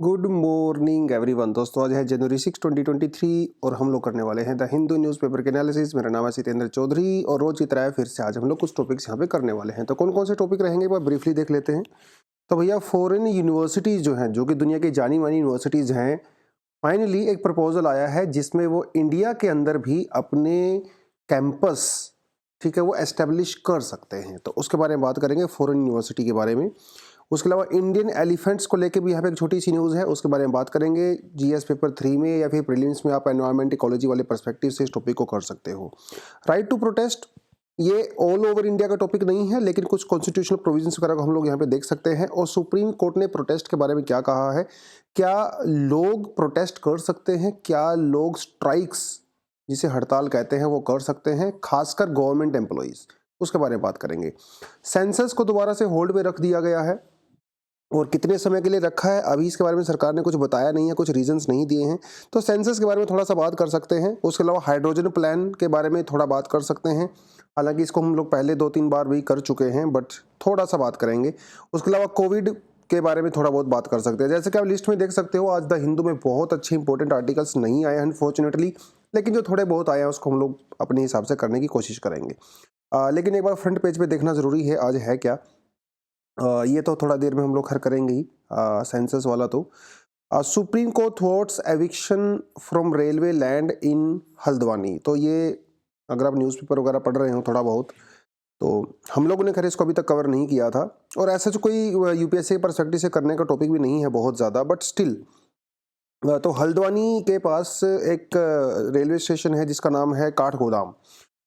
Good morning everyone. दोस्तों आज है जनवरी 6 2023 और हम लोग करने वाले हैं द हिंदू न्यूज़पेपर के एनालिसिस। मेरा नाम है सितेंद्र चौधरी और रोज की तरह फिर से आज हम लोग कुछ टॉपिक्स यहाँ पे करने वाले हैं। तो कौन कौन से टॉपिक रहेंगे वो ब्रीफली देख लेते हैं। तो भैया फॉरेन यूनिवर्सिटीज़ जो हैं, जो कि दुनिया की जानी मानी यूनिवर्सिटीज़ हैं, फाइनली एक प्रपोजल आया है जिसमें वो इंडिया के अंदर भी अपने कैंपस, ठीक है, वो एस्टेब्लिश कर सकते हैं। तो उसके बारे में बात करेंगे, फॉरेन यूनिवर्सिटी के बारे में। उसके अलावा इंडियन एलिफेंट्स को लेके भी यहाँ पे एक छोटी सी न्यूज़ है, उसके बारे में बात करेंगे। जीएस पेपर 3 में या फिर प्रीलिम्स में आप एनवायरमेंट इकोलॉजी वाले पर्सपेक्टिव से इस टॉपिक को कर सकते हो। राइट टू प्रोटेस्ट, ये ऑल ओवर इंडिया का टॉपिक नहीं है, लेकिन कुछ कॉन्स्टिट्यूशनल प्रोविजंस वगैरह को हम लोग यहाँ पे देख सकते हैं। और सुप्रीम कोर्ट ने प्रोटेस्ट के बारे में क्या कहा है, क्या लोग प्रोटेस्ट कर सकते हैं, क्या लोग स्ट्राइक्स जिसे हड़ताल कहते हैं वो कर सकते हैं, खासकर गवर्नमेंट एम्प्लॉइज, उसके बारे में बात करेंगे। सेंसस को दोबारा से होल्ड पे रख दिया गया है और कितने समय के लिए रखा है अभी इसके बारे में सरकार ने कुछ बताया नहीं है, कुछ रीजंस नहीं दिए हैं। तो सेंसस के बारे में थोड़ा सा बात कर सकते हैं। उसके अलावा हाइड्रोजन प्लान के बारे में थोड़ा बात कर सकते हैं, हालांकि इसको हम लोग पहले 2-3 बार भी कर चुके हैं, बट थोड़ा सा बात करेंगे। उसके अलावा कोविड के बारे में थोड़ा बहुत बात कर सकते हैं। जैसे कि आप लिस्ट में देख सकते हो, आज द हिंदू में बहुत अच्छे इंपॉर्टेंट आर्टिकल्स नहीं आए अनफॉर्चुनेटली, लेकिन जो थोड़े बहुत आए हैं उसको हम लोग अपने हिसाब से करने की कोशिश करेंगे। लेकिन एक बार फ्रंट पेज पे देखना ज़रूरी है आज है क्या। ये तो थोड़ा देर में हम लोग खैर करेंगे ही, सेंसस वाला। तो supreme court thwarts eviction from railway land in Haldwani. तो ये अगर आप न्यूज़पेपर वगैरह पढ़ रहे हो थोड़ा बहुत, तो हम लोगों ने खैर इसको अभी तक कवर नहीं किया था और ऐसा जो कोई यूपीएससी के पर्सपेक्टिव से करने का टॉपिक भी नहीं है बहुत ज़्यादा, बट स्टिल। तो हल्द्वानी के पास एक रेलवे स्टेशन है जिसका नाम है काठगोदाम।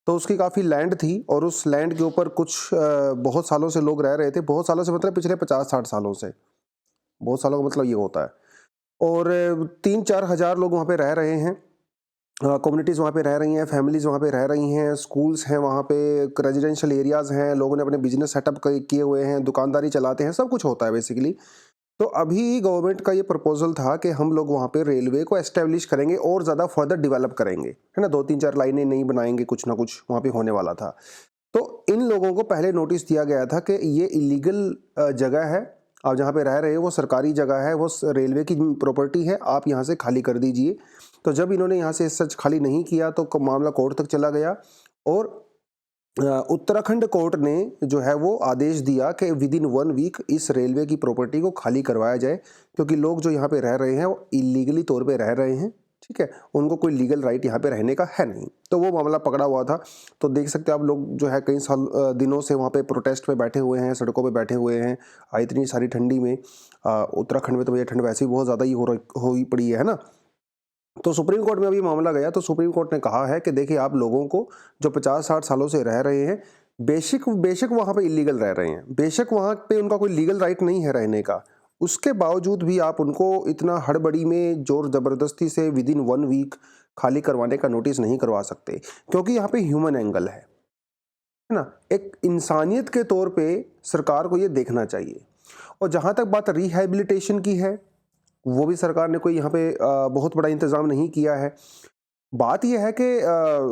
तो उसकी काफ़ी लैंड थी और उस लैंड के ऊपर कुछ बहुत सालों से लोग रह रहे थे। बहुत सालों से मतलब पिछले 50-60 सालों से, बहुत सालों का मतलब ये होता है। और 3-4 हज़ार लोग वहाँ पे रह रहे हैं, कम्युनिटीज़ वहाँ पे रह रही हैं, फैमिलीज़ वहाँ पे रह रही हैं, स्कूल्स हैं वहाँ पे, रेजिडेंशियल एरियाज़ हैं, लोगों ने अपने बिजनेस सेटअप किए हुए हैं, दुकानदारी चलाते हैं, सब कुछ होता है बेसिकली। तो अभी गवर्नमेंट का ये प्रपोजल था कि हम लोग वहाँ पे रेलवे को एस्टेब्लिश करेंगे और ज़्यादा फर्दर डेवलप करेंगे, है ना, 2-3-4 लाइनें नहीं बनाएंगे, कुछ ना कुछ वहाँ पे होने वाला था। तो इन लोगों को पहले नोटिस दिया गया था कि ये इलीगल जगह है, आप जहाँ पे रह रहे हो वो सरकारी जगह है, वो रेलवे की प्रॉपर्टी है, आप यहाँ से खाली कर दीजिए। तो जब इन्होंने यहाँ से सच खाली नहीं किया तो मामला कोर्ट तक चला गया और उत्तराखंड कोर्ट ने जो है वो आदेश दिया कि विद इन 1 वीक इस रेलवे की प्रॉपर्टी को खाली करवाया जाए, क्योंकि लोग जो यहाँ पे रह रहे हैं वो इलीगली तौर पे रह रहे हैं, ठीक है, उनको कोई लीगल राइट यहाँ पे रहने का है नहीं। तो वो मामला पकड़ा हुआ था। तो देख सकते हो आप लोग जो है कई साल दिनों से वहाँ पे प्रोटेस्ट पे बैठे हुए हैं, सड़कों पे बैठे हुए हैं, इतनी सारी ठंडी में। उत्तराखंड में तो भैया ठंड वैसे ही बहुत ज़्यादा ही हो ही पड़ी है ना। तो सुप्रीम कोर्ट में अभी मामला गया तो सुप्रीम कोर्ट ने कहा है कि देखिए आप लोगों को जो 50-60 सालों से रह रहे हैं, बेशक बेशक वहाँ पे इलीगल रह रहे हैं, बेशक वहाँ पे उनका कोई लीगल राइट नहीं है रहने का, उसके बावजूद भी आप उनको इतना हड़बड़ी में जोर ज़बरदस्ती से विद इन 1 वीक खाली करवाने का नोटिस नहीं करवा सकते, क्योंकि यहाँ पे ह्यूमन एंगल है ना। एक इंसानियत के तौर पे सरकार को ये देखना चाहिए। और जहाँ तक बात रिहैबिलिटेशन की है, वो भी सरकार ने कोई यहाँ पे बहुत बड़ा इंतज़ाम नहीं किया है। बात ये है कि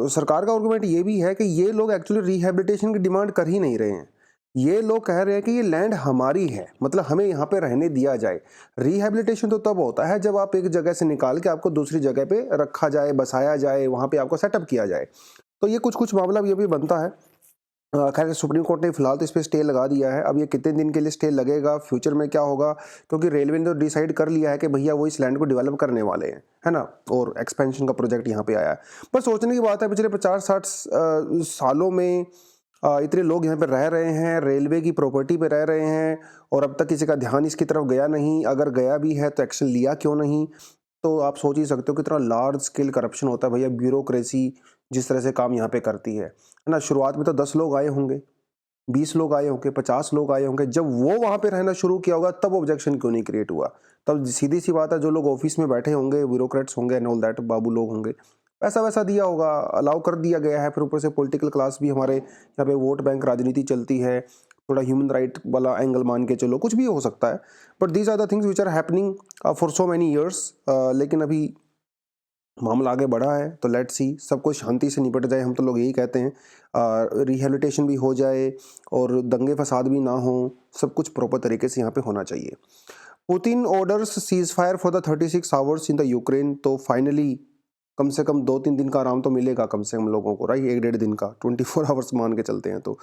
सरकार का आर्गुमेंट ये भी है कि ये लोग एक्चुअली रिहैबिलिटेशन की डिमांड कर ही नहीं रहे हैं। ये लोग कह रहे हैं कि ये लैंड हमारी है, मतलब हमें यहाँ पे रहने दिया जाए। रिहैबिलिटेशन तो तब होता है जब आप एक जगह से निकाल के आपको दूसरी जगह पे रखा जाए, बसाया जाए, वहाँ पे आपको सेटअप किया जाए। तो ये कुछ मामला ये भी बनता है। खैर सुप्रीम कोर्ट ने फिलहाल तो इस पे स्टे लगा दिया है। अब ये कितने दिन के लिए स्टे लगेगा, फ्यूचर में क्या होगा, क्योंकि रेलवे ने तो डिसाइड कर लिया है कि भैया वो इस लैंड को डेवलप करने वाले हैं, है ना, और एक्सपेंशन का प्रोजेक्ट यहाँ पे आया है। पर सोचने की बात है, पिछले 50-60 सालों में इतने लोग यहाँ पे रह रहे हैं, रेलवे की प्रॉपर्टी पे रह रहे हैं, और अब तक किसी का ध्यान इसकी तरफ गया नहीं। अगर गया भी है तो एक्शन लिया क्यों नहीं। तो आप सोच ही सकते हो कितना लार्ज स्केल करप्शन होता है भैया, ब्यूरोक्रेसी जिस तरह से काम यहाँ पे करती है ना। शुरुआत में तो 10 लोग आए होंगे, 20 लोग आए होंगे, 50 लोग आए होंगे, जब वो वहाँ पे रहना शुरू किया होगा तब ऑब्जेक्शन क्यों नहीं क्रिएट हुआ। तब सीधी सी बात है, जो लोग ऑफिस में बैठे होंगे, ब्यूरोक्रेट्स होंगे एंड ऑल दैट, बाबू लोग होंगे, पैसा वैसा दिया होगा, अलाउ कर दिया गया है। फिर ऊपर से पॉलिटिकल क्लास भी, हमारे यहाँ पे वोट बैंक राजनीति चलती है, थोड़ा ह्यूमन राइट वाला एंगल मान के चलो, कुछ भी हो सकता है। But these are the things which are happening for so many years. लेकिन अभी मामला आगे बढ़ा है तो लेट्स सी, सब कुछ शांति से निपट जाए, हम तो लोग यही कहते हैं। रिहेबिलिटेशन भी हो जाए और दंगे फसाद भी ना हो, सब कुछ प्रॉपर तरीके से यहाँ पे होना चाहिए। Putin orders cease fire for the 36 hours in the Ukraine. तो फाइनली कम से कम 2-3 दिन का आराम तो मिलेगा कम से कम लोगों को, राइट? 1-1.5 दिन का, 24 आवर्स मान के चलते हैं तो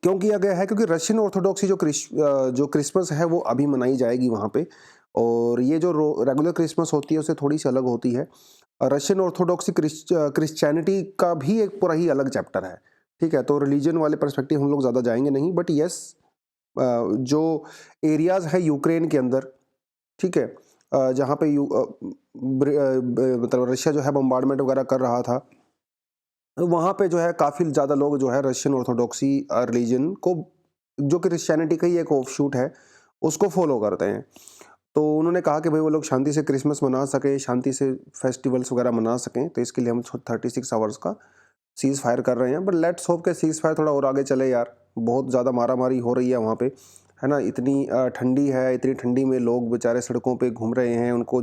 क्यों किया गया है? क्योंकि रशियन ऑर्थोडॉक्सी जो क्रिसमस है वो अभी मनाई जाएगी वहाँ पे, और ये जो रेगुलर क्रिसमस होती है उससे थोड़ी सी अलग होती है। रशियन ऑर्थोडॉक्सी क्रिश्चियनिटी का भी एक पूरा ही अलग चैप्टर है, ठीक है? तो रिलीजन वाले पर्सपेक्टिव हम लोग ज़्यादा जाएंगे नहीं, बट यस, जो एरियाज़ है यूक्रेन के अंदर, ठीक है, जहाँ पे मतलब रशिया जो है बम्बार्डमेंट वगैरह कर रहा था, वहाँ पे जो है काफ़ी ज़्यादा लोग जो है रशियन ऑर्थोडॉक्सी रिलीजन को, जो कि क्रिश्चियनिटी का ही एक ऑफशूट है, उसको फॉलो करते हैं। तो उन्होंने कहा कि भाई वो लोग शांति से क्रिसमस मना सकें, शांति से फेस्टिवल्स वगैरह मना सकें, तो इसके लिए हम 36 आवर्स का सीज़ फायर कर रहे हैं। बट लेट्स होप के सीज़ फायर थोड़ा और आगे चले यार, बहुत ज़्यादा मारामारी हो रही है वहाँ पे, है ना? इतनी ठंडी है, इतनी ठंडी में लोग बेचारे सड़कों पे घूम रहे हैं, उनको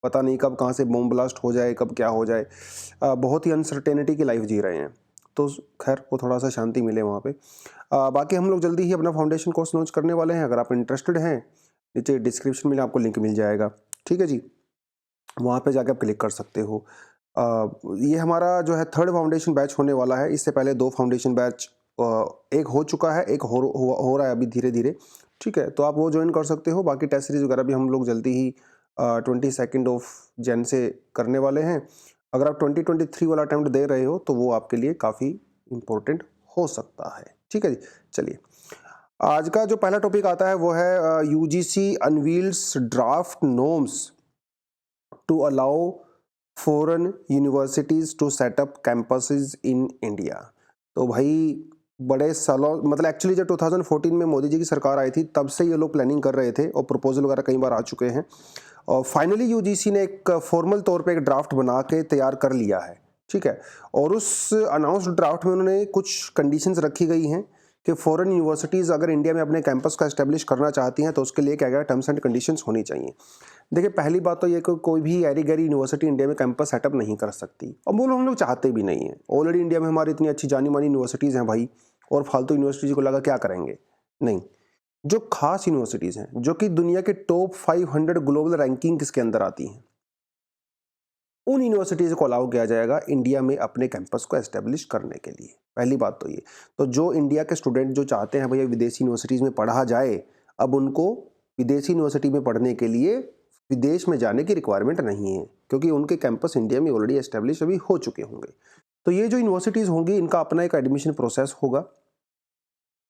पता नहीं कब कहाँ से बम ब्लास्ट हो जाए, कब क्या हो जाए। बहुत ही अनसर्टेनिटी की लाइफ जी रहे हैं। तो खैर वो थोड़ा सा शांति मिले वहाँ पे। बाकी हम लोग जल्दी ही अपना फाउंडेशन कोर्स लॉन्च करने वाले हैं। अगर आप इंटरेस्टेड हैं, नीचे डिस्क्रिप्शन में आपको लिंक मिल जाएगा, ठीक है जी? वहाँ पे जाके आप क्लिक कर सकते हो। ये हमारा जो है 3rd फाउंडेशन बैच होने वाला है। इससे पहले 2 फाउंडेशन बैच, एक हो चुका है, एक हो रहा है अभी धीरे-धीरे, ठीक है? तो आप वो जॉइन कर सकते हो। बाकी टेस्ट सीरीज़ वगैरह भी हम लोग जल्दी ही 22 ऑफ जन से करने वाले हैं। अगर आप 2023 वाला अटेम्प्ट दे रहे हो तो वो आपके लिए काफ़ी इम्पोर्टेंट हो सकता है, ठीक है जी? चलिए, आज का जो पहला टॉपिक आता है वो है UGC unveils draft norms to allow foreign universities to set up campuses in India. तो भाई बड़े सालों, मतलब एक्चुअली जब 2014 में मोदी जी की सरकार आई थी तब से ये लोग प्लानिंग कर रहे थे और प्रपोजल वगैरह कई बार आ चुके हैं, और फाइनली यूजीसी ने एक फॉर्मल तौर पे एक ड्राफ्ट बना के तैयार कर लिया है, ठीक है? और उस अनाउंस्ड ड्राफ्ट में उन्होंने कुछ कंडीशंस रखी गई हैं कि फॉरेन यूनिवर्सिटीज़ अगर इंडिया में अपने कैंपस का एस्टेब्लिश करना चाहती हैं तो उसके लिए क्या क्या टर्म्स एंड कंडीशंस होनी चाहिए। देखिए, पहली बात तो ये कि कोई भी ऐरी गैरी यूनिवर्सिटी इंडिया में कैंपस सेटअप नहीं कर सकती, और वो हम लोग चाहते भी नहीं हैं। ऑलरेडी इंडिया में हमारी इतनी अच्छी जानी मानी यूनिवर्सिटीज़ हैं भाई, और फालतू यूनिवर्सिटीज़ को लगा क्या करेंगे? नहीं। जो खास यूनिवर्सिटीज़ हैं, जो कि दुनिया के टॉप 500 ग्लोबल रैंकिंग के अंदर आती हैं, उन यूनिवर्सिटीज़ को अलाउ किया जाएगा इंडिया में अपने कैंपस को एस्टेब्लिश करने के लिए। पहली बात तो ये। तो जो इंडिया के स्टूडेंट जो चाहते हैं भैया विदेशी यूनिवर्सिटीज़ में पढ़ा जाए, अब उनको विदेशी यूनिवर्सिटी में पढ़ने के लिए विदेश में जाने की रिक्वायरमेंट नहीं है, क्योंकि उनके कैंपस इंडिया में ऑलरेडी एस्टेब्लिश अभी हो चुके होंगे। तो ये जो यूनिवर्सिटीज़ होंगी, इनका अपना एक एडमिशन प्रोसेस होगा,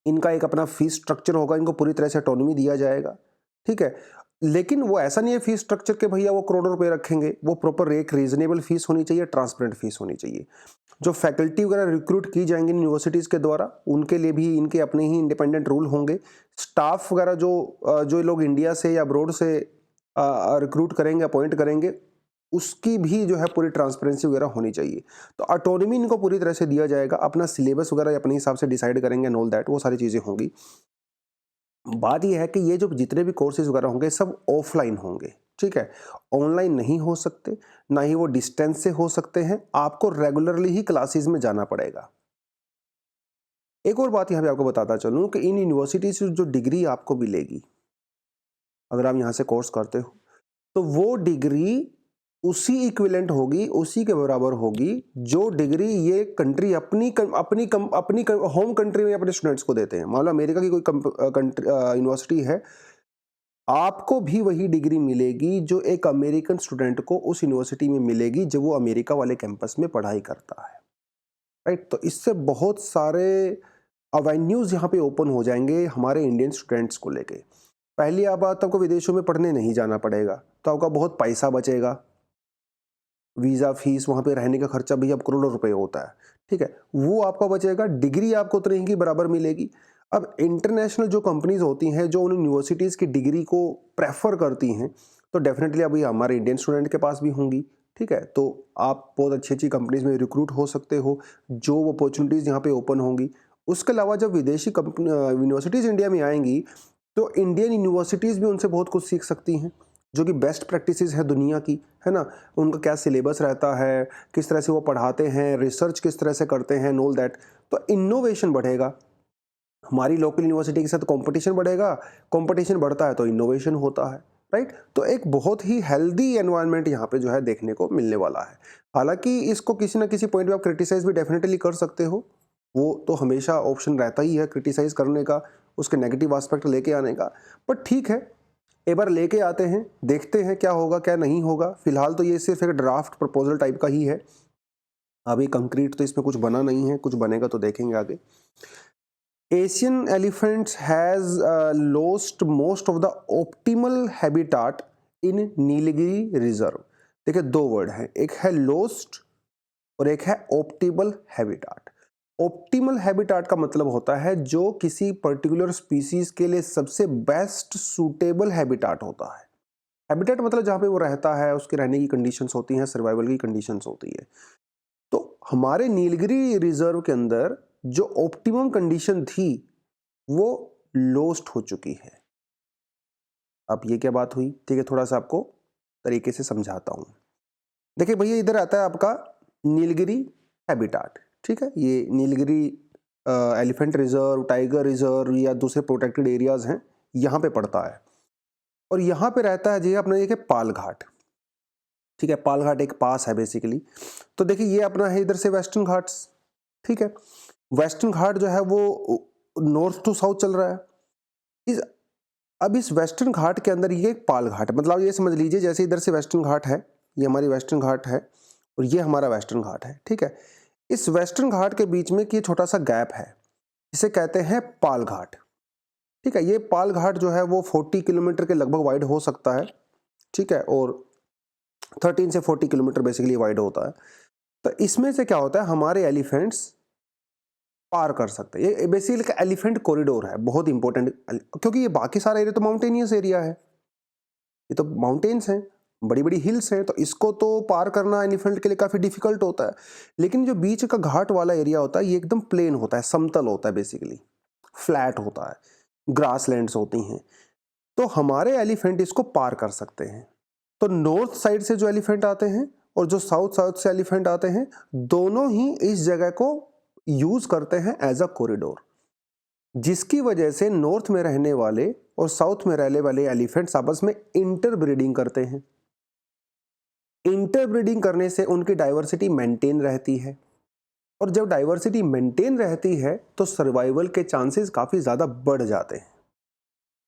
इनका एक अपना फीस स्ट्रक्चर होगा, इनको पूरी तरह से ऑटोनॉमी दिया जाएगा, ठीक है? लेकिन वो ऐसा नहीं है फीस स्ट्रक्चर के भैया वो करोड़ों रुपए रखेंगे, वो प्रॉपर एक रीजनेबल फीस होनी चाहिए, ट्रांसपेरेंट फीस होनी चाहिए। जो फैकल्टी वगैरह रिक्रूट की जाएंगी यूनिवर्सिटीज़ के द्वारा, उनके लिए भी इनके अपने ही इंडिपेंडेंट रूल होंगे। स्टाफ वगैरह जो लोग इंडिया से या अब्रोड से रिक्रूट करेंगे, अपॉइंट करेंगे, उसकी भी जो है पूरी ट्रांसपेरेंसी वगैरह होनी चाहिए। तो ऑटोनॉमी इनको पूरी तरह से दिया जाएगा, अपना सिलेबस वगैरह अपने हिसाब से डिसाइड करेंगे एंड ऑल दैट, वो सारी चीज़ें होंगी। बात यह है कि ये जो जितने भी कोर्सेज वगैरह होंगे सब ऑफलाइन होंगे, ठीक है? ऑनलाइन नहीं हो सकते, ना ही वो डिस्टेंस से हो सकते हैं। आपको रेगुलरली ही क्लासेस में जाना पड़ेगा। एक और बात यहाँ पे आपको बताता चलूँ कि इन यूनिवर्सिटी से जो डिग्री आपको मिलेगी, अगर आप यहाँ से कोर्स करते हो, तो वो डिग्री उसी इक्विवेलेंट होगी, उसी के बराबर होगी जो डिग्री ये कंट्री अपनी होम कंट्री में अपने स्टूडेंट्स को देते हैं। मान लो अमेरिका की कोई यूनिवर्सिटी है, आपको भी वही डिग्री मिलेगी जो एक अमेरिकन स्टूडेंट को उस यूनिवर्सिटी में मिलेगी जब वो अमेरिका वाले कैंपस में पढ़ाई करता है, राइट? तो इससे बहुत सारे अवेन्यूज़ यहाँ पे ओपन हो जाएंगे हमारे इंडियन स्टूडेंट्स को लेके। पहली बात, आपको विदेशों में पढ़ने नहीं जाना पड़ेगा, तो आपका बहुत पैसा बचेगा। वीज़ा फीस, वहाँ पे रहने का खर्चा भी अब करोड़ों रुपए होता है, ठीक है? वो आपका बचेगा, डिग्री आपको उतनी ही बराबर मिलेगी। अब इंटरनेशनल जो कंपनीज होती हैं जो उन यूनिवर्सिटीज़ की डिग्री को प्रेफर करती हैं, तो डेफिनेटली अभी हमारे इंडियन स्टूडेंट के पास भी होंगी, ठीक है? तो आप बहुत अच्छी अच्छी कंपनीज में रिक्रूट हो सकते हो, जॉब अपॉर्चुनिटीज़ यहाँ पे ओपन होंगी। उसके अलावा जब विदेशी यूनिवर्सिटीज़ इंडिया में आएंगी, तो इंडियन यूनिवर्सिटीज़ भी उनसे बहुत कुछ सीख सकती हैं, जो कि बेस्ट प्रैक्टिसेस है दुनिया की, है ना? उनका क्या सिलेबस रहता है, किस तरह से वो पढ़ाते हैं, रिसर्च किस तरह से करते हैं, ऑल दैट। तो इनोवेशन बढ़ेगा, हमारी लोकल यूनिवर्सिटी के साथ कंपटीशन बढ़ेगा, कंपटीशन बढ़ता है तो इनोवेशन होता है, राइट। तो एक बहुत ही हेल्दी एनवायरनमेंट यहाँ पे जो है देखने को मिलने वाला है। हालांकि इसको किसी ना किसी पॉइंट पे आप क्रिटिसाइज भी डेफिनेटली कर सकते हो, वो तो हमेशा ऑप्शन रहता ही है क्रिटिसाइज करने का, उसके नेगेटिव एस्पेक्ट लेके आने का। बट ठीक है, एक बार लेके आते हैं, देखते हैं क्या होगा क्या नहीं होगा। फिलहाल तो ये सिर्फ एक ड्राफ्ट प्रपोजल टाइप का ही है, अभी कंक्रीट तो इसमें कुछ बना नहीं है, कुछ बनेगा तो देखेंगे आगे। Asian elephants has lost most of the optimal habitat in Nilgiri reserve. देखिए दो वर्ड हैं, एक है lost और एक है optimal habitat। ऑप्टिमल हैबिटाट का मतलब होता है जो किसी पर्टिकुलर स्पीसीज के लिए सबसे बेस्ट सूटेबल हैबिटाट होता है। हैबिटेट मतलब जहाँ पे वो रहता है, उसके रहने की कंडीशंस होती हैं, सर्वाइवल की कंडीशंस होती है। तो हमारे नीलगिरी रिजर्व के अंदर जो ऑप्टिमम कंडीशन थी वो लोस्ट हो चुकी है। अब ये क्या बात हुई, ठीक है, थोड़ा सा आपको तरीके से समझाता हूँ। देखिए भैया, इधर आता है आपका नीलगिरी हैबिटाट, ठीक है, ये Nilgiri elephant reserve, tiger reserve या दूसरे प्रोटेक्टेड एरियाज हैं, यहाँ पे पड़ता है। और यहाँ पे रहता है जी अपना देखिए पाल घाट, ठीक है, पाल घाट एक पास है बेसिकली। तो देखिए ये अपना है इधर से वेस्टर्न घाट्स, ठीक है, वेस्टर्न घाट जो है वो नॉर्थ टू साउथ चल रहा है। अब इस वेस्टर्न घाट के अंदर ये एक पाल घाट है, मतलब ये समझ लीजिए जैसे इधर से वेस्टर्न घाट है, ये हमारी वेस्टर्न घाट है और ये हमारा वेस्टर्न घाट है, ठीक है। इस वेस्टर्न घाट के बीच में ये छोटा सा गैप है, इसे कहते हैं पाल घाट, ठीक है। ये पाल घाट जो है वो 40 किलोमीटर के लगभग वाइड हो सकता है, ठीक है, और 13 से 40 किलोमीटर बेसिकली वाइड होता है। तो इसमें से क्या होता है, हमारे एलिफेंट्स पार कर सकते हैं। ये बेसिकली एलिफेंट कॉरिडोर है, बहुत इंपॉर्टेंट, क्योंकि ये बाकी सारा एरिया तो माउंटेनियस एरिया है, ये तो माउंटेन्स हैं, बड़ी बड़ी हिल्स हैं, तो इसको तो पार करना एलिफेंट के लिए काफ़ी डिफिकल्ट होता है। लेकिन जो बीच का घाट वाला एरिया होता है ये एकदम प्लेन होता है, समतल होता है, बेसिकली फ्लैट होता है, ग्रास लैंड्स होती हैं, तो हमारे एलिफेंट इसको पार कर सकते हैं। तो नॉर्थ साइड से जो एलिफेंट आते हैं और जो साउथ साउथ से एलिफेंट आते हैं, दोनों ही इस जगह को यूज करते हैं एज अ कॉरिडोर, जिसकी वजह से नॉर्थ में रहने वाले और साउथ में रहने वाले एलिफेंट्स आपस में इंटरब्रीडिंग करते हैं। इंटरब्रीडिंग करने से उनकी डाइवर्सिटी मेंटेन रहती है, और जब डाइवर्सिटी मेंटेन रहती है तो सर्वाइवल के चांसेस काफी ज्यादा बढ़ जाते हैं।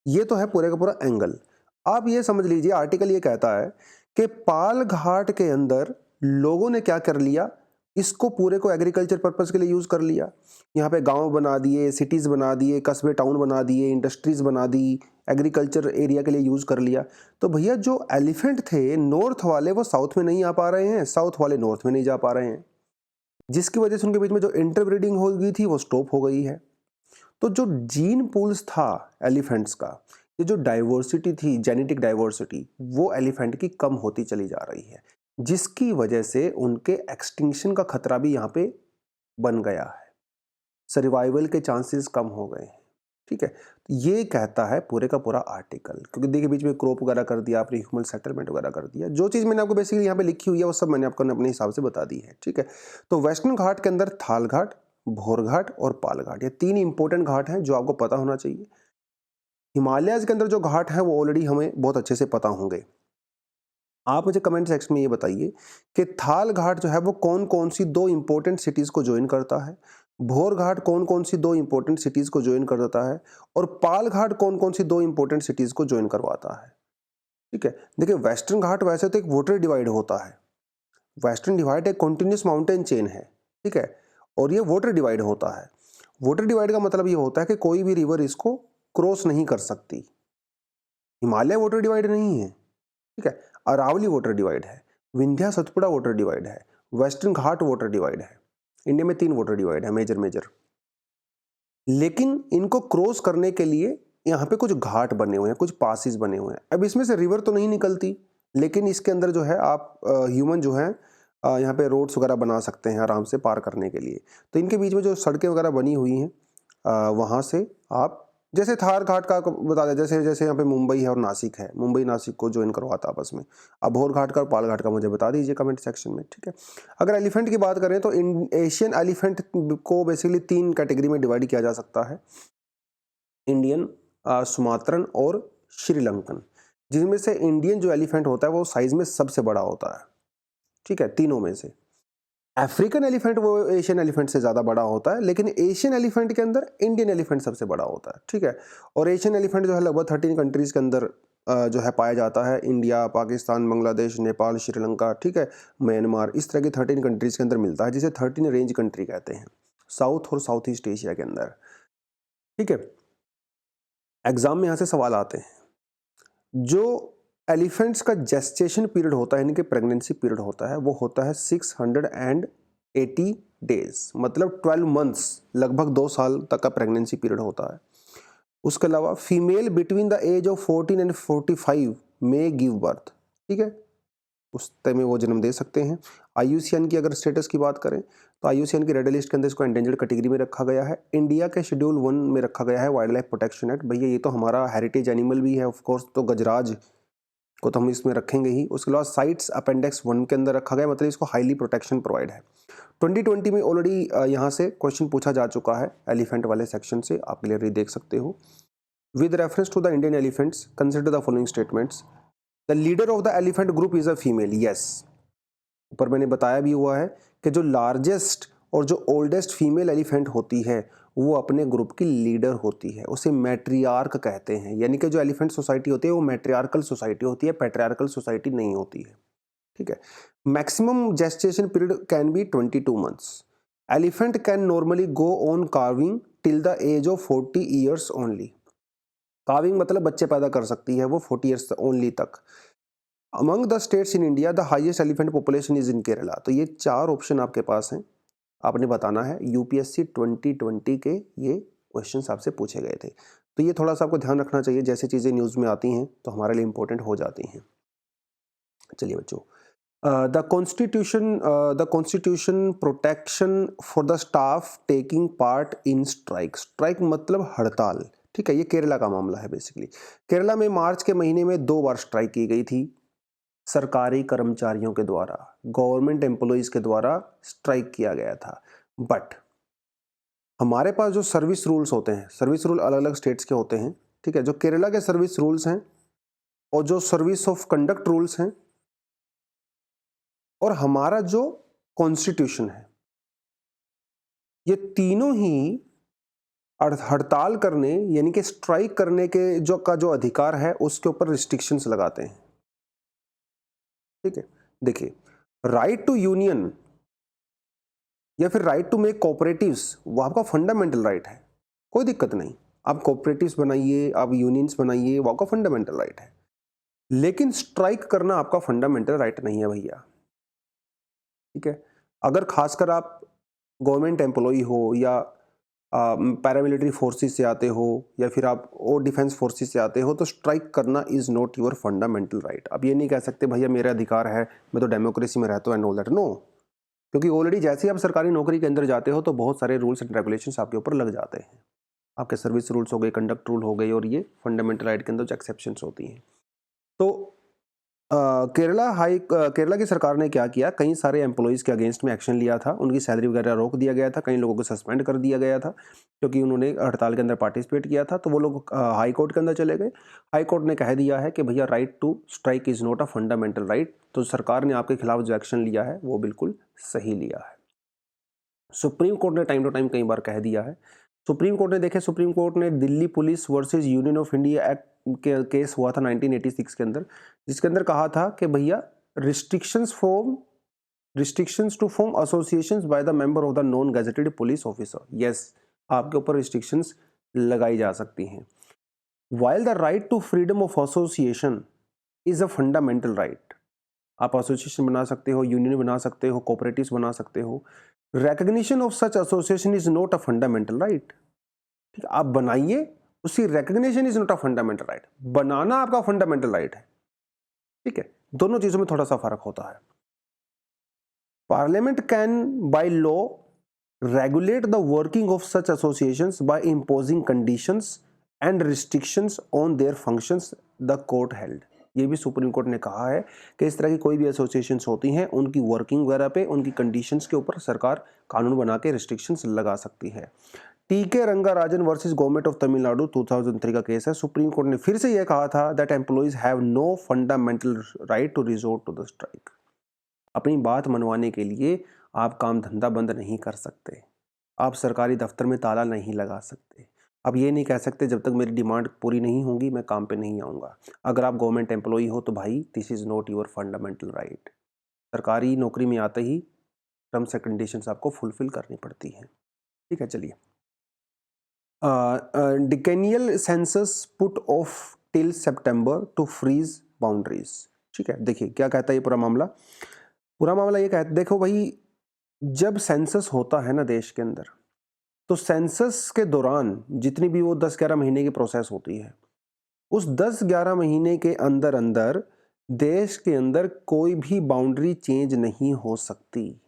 ये तो है पूरे का पूरा एंगल। आप ये समझ लीजिए, आर्टिकल ये कहता है कि पाल घाट के अंदर लोगों ने क्या कर लिया, इसको पूरे को एग्रीकल्चर पर्पस के लिए यूज कर लिया। यहाँ पे गांव बना दिए, सिटीज बना दिए, कस्बे टाउन बना दिए, इंडस्ट्रीज बना दी, एग्रीकल्चर एरिया के लिए यूज कर लिया। तो भैया जो एलिफेंट थे नॉर्थ वाले वो साउथ में नहीं आ पा रहे हैं, साउथ वाले नॉर्थ में नहीं जा पा रहे हैं, जिसकी वजह से उनके बीच में जो इंटरब्रीडिंग हो गई थी वो स्टॉप हो गई है। तो जो जीन पूल्स था एलिफेंट्स का, ये जो डाइवर्सिटी थी, जेनेटिक डाइवर्सिटी, वो एलिफेंट की कम होती चली जा रही है, जिसकी वजह से उनके एक्सटिंक्शन का खतरा भी यहाँ पे बन गया है, सर्वाइवल के चांसेस कम हो गए हैं, ठीक है। तो ये कहता है पूरे का पूरा आर्टिकल, क्योंकि देखिए बीच में क्रॉप वगैरह कर दिया, आपने ह्यूमन सेटलमेंट वगैरह कर दिया, जो चीज़ मैंने आपको बेसिकली यहाँ पे लिखी हुई है वो सब मैंने आपको अपने हिसाब से बता दी है, ठीक है। तो वेस्टर्न घाट के अंदर थाल घाट, भोर घाट और पाल घाट, ये तीन इंपॉर्टेंट घाट हैं जो आपको पता होना चाहिए। हिमालयाज के अंदर जो घाट हैं वो ऑलरेडी हमें बहुत अच्छे से पता होंगे। आप मुझे कमेंट सेक्शन में ये बताइए कि थाल घाट जो है वो कौन कौन सी दो इंपॉर्टेंट सिटीज को ज्वाइन करता है, भोर घाट कौन कौन सी दो इंपॉर्टेंट सिटीज को ज्वाइन कर देता है, और पाल घाट कौन कौन सी दो इंपॉर्टेंट सिटीज को ज्वाइन करवाता है, ठीक है। देखिए वेस्टर्न घाट वैसे तो एक वाटर डिवाइड होता है, वेस्टर्न डिवाइड एक कॉन्टिन्यूस माउंटेन चेन है, ठीक है, और ये वाटर डिवाइड होता है। वाटर डिवाइड का मतलब ये होता है कि कोई भी रिवर इसको क्रॉस नहीं कर सकती। हिमालय वाटर डिवाइड नहीं है, ठीक है, अरावली वाटर डिवाइड है, विंध्या सतपुड़ा वाटर डिवाइड है, वेस्टर्न घाट वाटर डिवाइड है। इंडिया में 3 वाटर डिवाइड है मेजर, लेकिन इनको क्रॉस करने के लिए यहाँ पे कुछ घाट बने हुए हैं, कुछ पासिस बने हुए हैं। अब इसमें से रिवर तो नहीं निकलती, लेकिन इसके अंदर जो है आप ह्यूमन जो है यहाँ पे रोड्स वगैरह बना सकते हैं आराम से पार करने के लिए। तो इनके बीच में जो सड़कें वगैरह बनी हुई हैं, वहाँ से आप जैसे थार घाट का बता दें, जैसे जैसे यहाँ पे मुंबई है और नासिक है, मुंबई नासिक को ज्वाइन करवाता आपस में। अब भोर घाट का और पाल घाट का मुझे बता दीजिए कमेंट सेक्शन में, ठीक है। अगर एलिफेंट की बात करें तो एशियन एलिफेंट को बेसिकली 3 कैटेगरी में डिवाइड किया जा सकता है। इंडियन, सुमात्रन और श्रीलंकन। जिनमें से इंडियन जो एलिफेंट होता है वो साइज में सबसे बड़ा होता है, ठीक है, तीनों में से। अफ्रीकन एलिफेंट वो एशियन एलिफेंट से ज़्यादा बड़ा होता है, लेकिन एशियन एलिफेंट के अंदर इंडियन एलिफेंट सबसे बड़ा होता है, ठीक है। और एशियन एलिफेंट जो है लगभग 13 कंट्रीज़ के अंदर जो है पाया जाता है। इंडिया, पाकिस्तान, बांग्लादेश, नेपाल, श्रीलंका, ठीक है, म्यांमार, इस तरह की 13 कंट्रीज़ के अंदर मिलता है, जिसे 13 रेंज कंट्री कहते हैं, साउथ और साउथ ईस्ट एशिया के अंदर, ठीक है। एग्जाम में यहाँ से सवाल आते हैं। जो एलिफेंट्स का जेस्टेशन पीरियड होता है, यानी कि प्रेगनेंसी पीरियड होता है, वो होता है 680 डेज, मतलब 12 मंथ्स, लगभग 2 साल तक का प्रेगनेंसी पीरियड होता है। उसके अलावा female between the age of 14 and 45 में गिव बर्थ, ठीक है, उस टाइम में वो जन्म दे सकते हैं। IUCN की अगर स्टेटस की बात करें तो IUCN की रेड लिस्ट के अंदर इसको एंडेंजर्ड कैटेगरी में रखा गया है। इंडिया के शेड्यूल 1 में रखा गया है वाइल्ड लाइफ प्रोटेक्शन एक्ट। भैया ये तो हमारा हेरिटेज एनिमल भी है ऑफ कोर्स, तो गजराज को तो हम इसमें रखेंगे ही। उसके अलावा साइट्स अपेंडिक्स 1 के अंदर रखा गया, मतलब इसको हाईली प्रोटेक्शन प्रोवाइड है। 2020 में ऑलरेडी यहाँ से क्वेश्चन पूछा जा चुका है एलिफेंट वाले सेक्शन से, आप क्लियरली देख सकते हो। With reference to the Indian elephants consider the following statements. The leader of the elephant group is a female. Yes, ऊपर मैंने बताया भी हुआ है कि जो लार्जेस्ट और जो ओल्डेस्ट फीमेल एलिफेंट होती है वो अपने ग्रुप की लीडर होती है, उसे मैट्रियार्क कहते हैं। यानी कि जो एलिफेंट सोसाइटी होती है वो मैट्रियार्कल सोसाइटी होती है, पैट्रियार्कल सोसाइटी नहीं होती है, ठीक है। Maximum gestation period can be 22 months. Elephant can normally go on calving till the age of 40 years only. Calving मतलब बच्चे पैदा कर सकती है वो 40 ईयर्स ओनली तक। Among the states in India the highest elephant population is in Kerala. तो ये 4 ऑप्शन आपके पास हैं, आपने बताना है। UPSC 2020 के ये क्वेश्चंस आपसे पूछे गए थे, तो ये थोड़ा सा आपको ध्यान रखना चाहिए। जैसे चीज़ें न्यूज़ में आती हैं तो हमारे लिए इंपॉर्टेंट हो जाती हैं। चलिए बच्चों, the constitution protection for the staff taking part in strike. Strike मतलब हड़ताल, ठीक है। ये केरला का मामला है बेसिकली। केरला में मार्च के महीने में 2 बार स्ट्राइक की गई थी सरकारी कर्मचारियों के द्वारा, गवर्नमेंट एम्प्लॉइज के द्वारा स्ट्राइक किया गया था। बट हमारे पास जो सर्विस रूल्स होते हैं, सर्विस रूल अलग अलग स्टेट्स के होते हैं, ठीक है। जो केरला के सर्विस रूल्स हैं और जो सर्विस ऑफ कंडक्ट रूल्स हैं और हमारा जो कॉन्स्टिट्यूशन है, ये तीनों ही हड़ताल करने यानी कि स्ट्राइक करने के जो अधिकार है उसके ऊपर रिस्ट्रिक्शंस लगाते हैं, ठीक है। देखिए, राइट टू यूनियन या फिर राइट टू मेक कोऑपरेटिव्स वो आपका फंडामेंटल राइट है, कोई दिक्कत नहीं। आप कोऑपरेटिव्स बनाइए, आप यूनियंस बनाइए, वो आपका फंडामेंटल राइट है। लेकिन स्ट्राइक करना आपका फंडामेंटल राइट नहीं है भैया, ठीक है। अगर खासकर आप गवर्नमेंट एम्प्लॉई हो या पैरामिलिट्री फोर्सेस से आते हो या फिर आप और डिफेंस फोर्सेस से आते हो, तो स्ट्राइक करना is not your fundamental right. अब ये नहीं कह सकते भैया मेरा अधिकार है, मैं तो डेमोक्रेसी में रहता हूँ एंड ऑल दैट, नो। क्योंकि ऑलरेडी जैसे ही आप सरकारी नौकरी के अंदर जाते हो तो बहुत सारे रूल्स एंड रेगुलेशंस आपके ऊपर लग जाते हैं। आपके सर्विस रूल्स हो गए, कंडक्ट रूल हो गए, और ये फंडामेंटल राइट के अंदर जो एक्सेप्शंस होती हैं। तो केरला की सरकार ने क्या किया, कई सारे एम्प्लॉइज़ के अगेंस्ट में एक्शन लिया था, उनकी सैलरी वगैरह रोक दिया गया था, कई लोगों को सस्पेंड कर दिया गया था क्योंकि उन्होंने हड़ताल के अंदर पार्टिसिपेट किया था। तो वो लोग हाई कोर्ट के अंदर चले गए। हाई कोर्ट ने कह दिया है कि भैया right to strike is not a fundamental right. तो सरकार ने आपके खिलाफ जो एक्शन लिया है वो बिल्कुल सही लिया है। सुप्रीम कोर्ट ने टाइम टू टाइम कई बार कह दिया है। सुप्रीम कोर्ट ने Delhi police versus union of India act के केस हुआ था 1986 के अंदर, जिसके अंदर कहा था कि भैया restrictions to form associations by the member of the non gazetted police officer. Yes, आपके ऊपर रिस्ट्रिक्शंस लगाई जा सकती हैं। While the right to freedom of association is a fundamental right. आप एसोसिएशन बना सकते हो, यूनियन बना सकते हो, कोऑपरेटिव्स बना सकते हो। Recognition of such association is not a fundamental right. ठीक है, आप बनाइए, उसकी recognition is not a fundamental right. बनाना आपका फंडामेंटल राइट है, ठीक है। दोनों चीजों में थोड़ा सा फर्क होता है। Parliament can by law regulate the working of such associations by imposing conditions and restrictions on their functions the court held. ये भी सुप्रीम कोर्ट ने कहा है कि इस तरह की कोई भी एसोसिएशंस होती हैं उनकी वर्किंग वगैरह पे, उनकी कंडीशंस के ऊपर सरकार कानून बना के रिस्ट्रिक्शंस लगा सकती है। टीके Rangarajan versus government of Tamil Nadu 2003 का केस है। सुप्रीम कोर्ट ने फिर से यह कहा था that employees have no fundamental right to resort to the strike. अपनी बात मनवाने के लिए आप काम धंधा बंद नहीं कर सकते, आप सरकारी दफ्तर में ताला नहीं लगा सकते, आप ये नहीं कह सकते जब तक मेरी डिमांड पूरी नहीं होगी मैं काम पे नहीं आऊँगा। अगर आप गवर्नमेंट एम्प्लॉई हो तो भाई this is not your fundamental right. सरकारी नौकरी में आते ही टर्म्स एंड कंडीशंस आपको फुलफिल करनी पड़ती हैं। ठीक है, चलिए। Decennial census put off till September to freeze boundaries. ठीक है, देखिए क्या कहता है ये पूरा मामला। पूरा मामला ये कहता है, देखो भाई, जब सेंसस होता है ना देश के अंदर, तो सेंसस के दौरान जितनी भी वो 10-11 महीने की प्रोसेस होती है, उस 10-11 महीने के अंदर अंदर देश के अंदर कोई भी बाउंड्री चेंज नहीं हो सकती।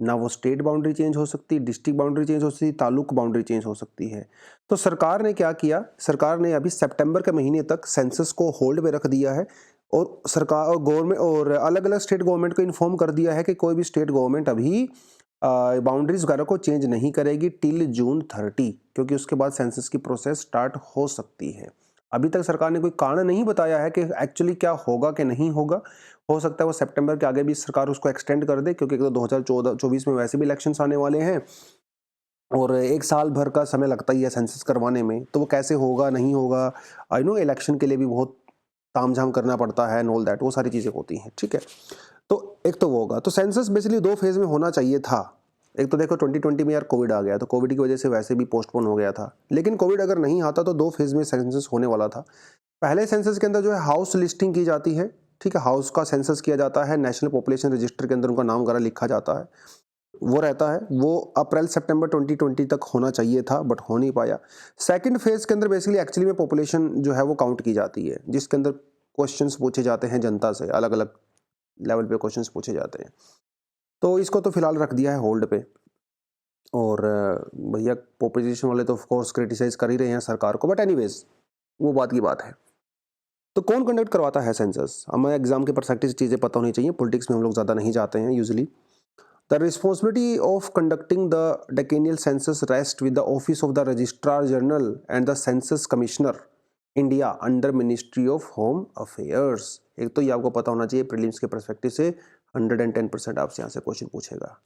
ना वो स्टेट बाउंड्री चेंज हो सकती, डिस्ट्रिक्ट बाउंड्री चेंज हो सकती, तालुक बाउंड्री चेंज हो सकती है। तो सरकार ने क्या किया, सरकार ने अभी सितंबर के महीने तक सेंसस को होल्ड पे रख दिया है और सरकार और गवर्नमेंट और अलग अलग स्टेट गवर्नमेंट को इन्फॉर्म कर दिया है कि कोई भी स्टेट गवर्नमेंट अभी बाउंड्रीज वगैरह को चेंज नहीं करेगी टिल जून 30, क्योंकि उसके बाद सेंसस की प्रोसेस स्टार्ट हो सकती है। अभी तक सरकार ने कोई कारण नहीं बताया है कि एक्चुअली क्या होगा कि नहीं होगा। हो सकता है वो सितंबर के आगे भी सरकार उसको एक्सटेंड कर दे, क्योंकि 2024 में वैसे भी इलेक्शंस आने वाले हैं और एक साल भर का समय लगता ही है सेंसस करवाने में। तो वो कैसे होगा नहीं होगा, आई नो इलेक्शन के लिए भी बहुत तामझाम करना पड़ता है एंड ऑल दैट, वो सारी चीज़ें होती हैं। ठीक है, तो एक तो वो होगा। तो सेंसस बेसिकली 2 फेज में होना चाहिए था। एक तो देखो 2020 में यार कोविड आ गया, तो कोविड की वजह से वैसे भी पोस्टपोन हो गया था, लेकिन कोविड अगर नहीं आता तो 2 फेज में सेंसस होने वाला था। पहले सेंसस के अंदर जो है हाउस लिस्टिंग की जाती है। ठीक है, हाउस का सेंसस किया जाता है, नेशनल पॉपुलेशन रजिस्टर के अंदर उनका नाम वगैरह लिखा जाता है, वो रहता है। वो अप्रैल सितंबर 2020 तक होना चाहिए था, बट हो नहीं पाया। सेकंड फेज के अंदर बेसिकली एक्चुअली में पॉपुलेशन जो है वो काउंट की जाती है, जिसके अंदर क्वेश्चंस पूछे जाते हैं जनता से, अलग अलग लेवल पे क्वेश्चंस पूछे जाते हैं। तो इसको तो फिलहाल रख दिया है होल्ड पे। और भैया पोपोजिशन वाले तो ऑफ कोर्स क्रिटिसाइज कर ही रहे हैं सरकार को, बट एनीवेज वो बात की बात है। तो कौन कंडक्ट करवाता है सेंसस? हमें एग्जाम के परस्पेक्टिव से चीज़ें पता होनी चाहिए, पॉलिटिक्स में हम लोग ज़्यादा नहीं जाते हैं usually. The responsibility of conducting the decennial census rest with the office of the registrar general and the census commissioner India under ministry of home affairs. एक तो ये आपको पता होना चाहिए, प्रीलिम्स के परस्पेक्टिव से 110% आपसे यहाँ से क्वेश्चन पूछेगा।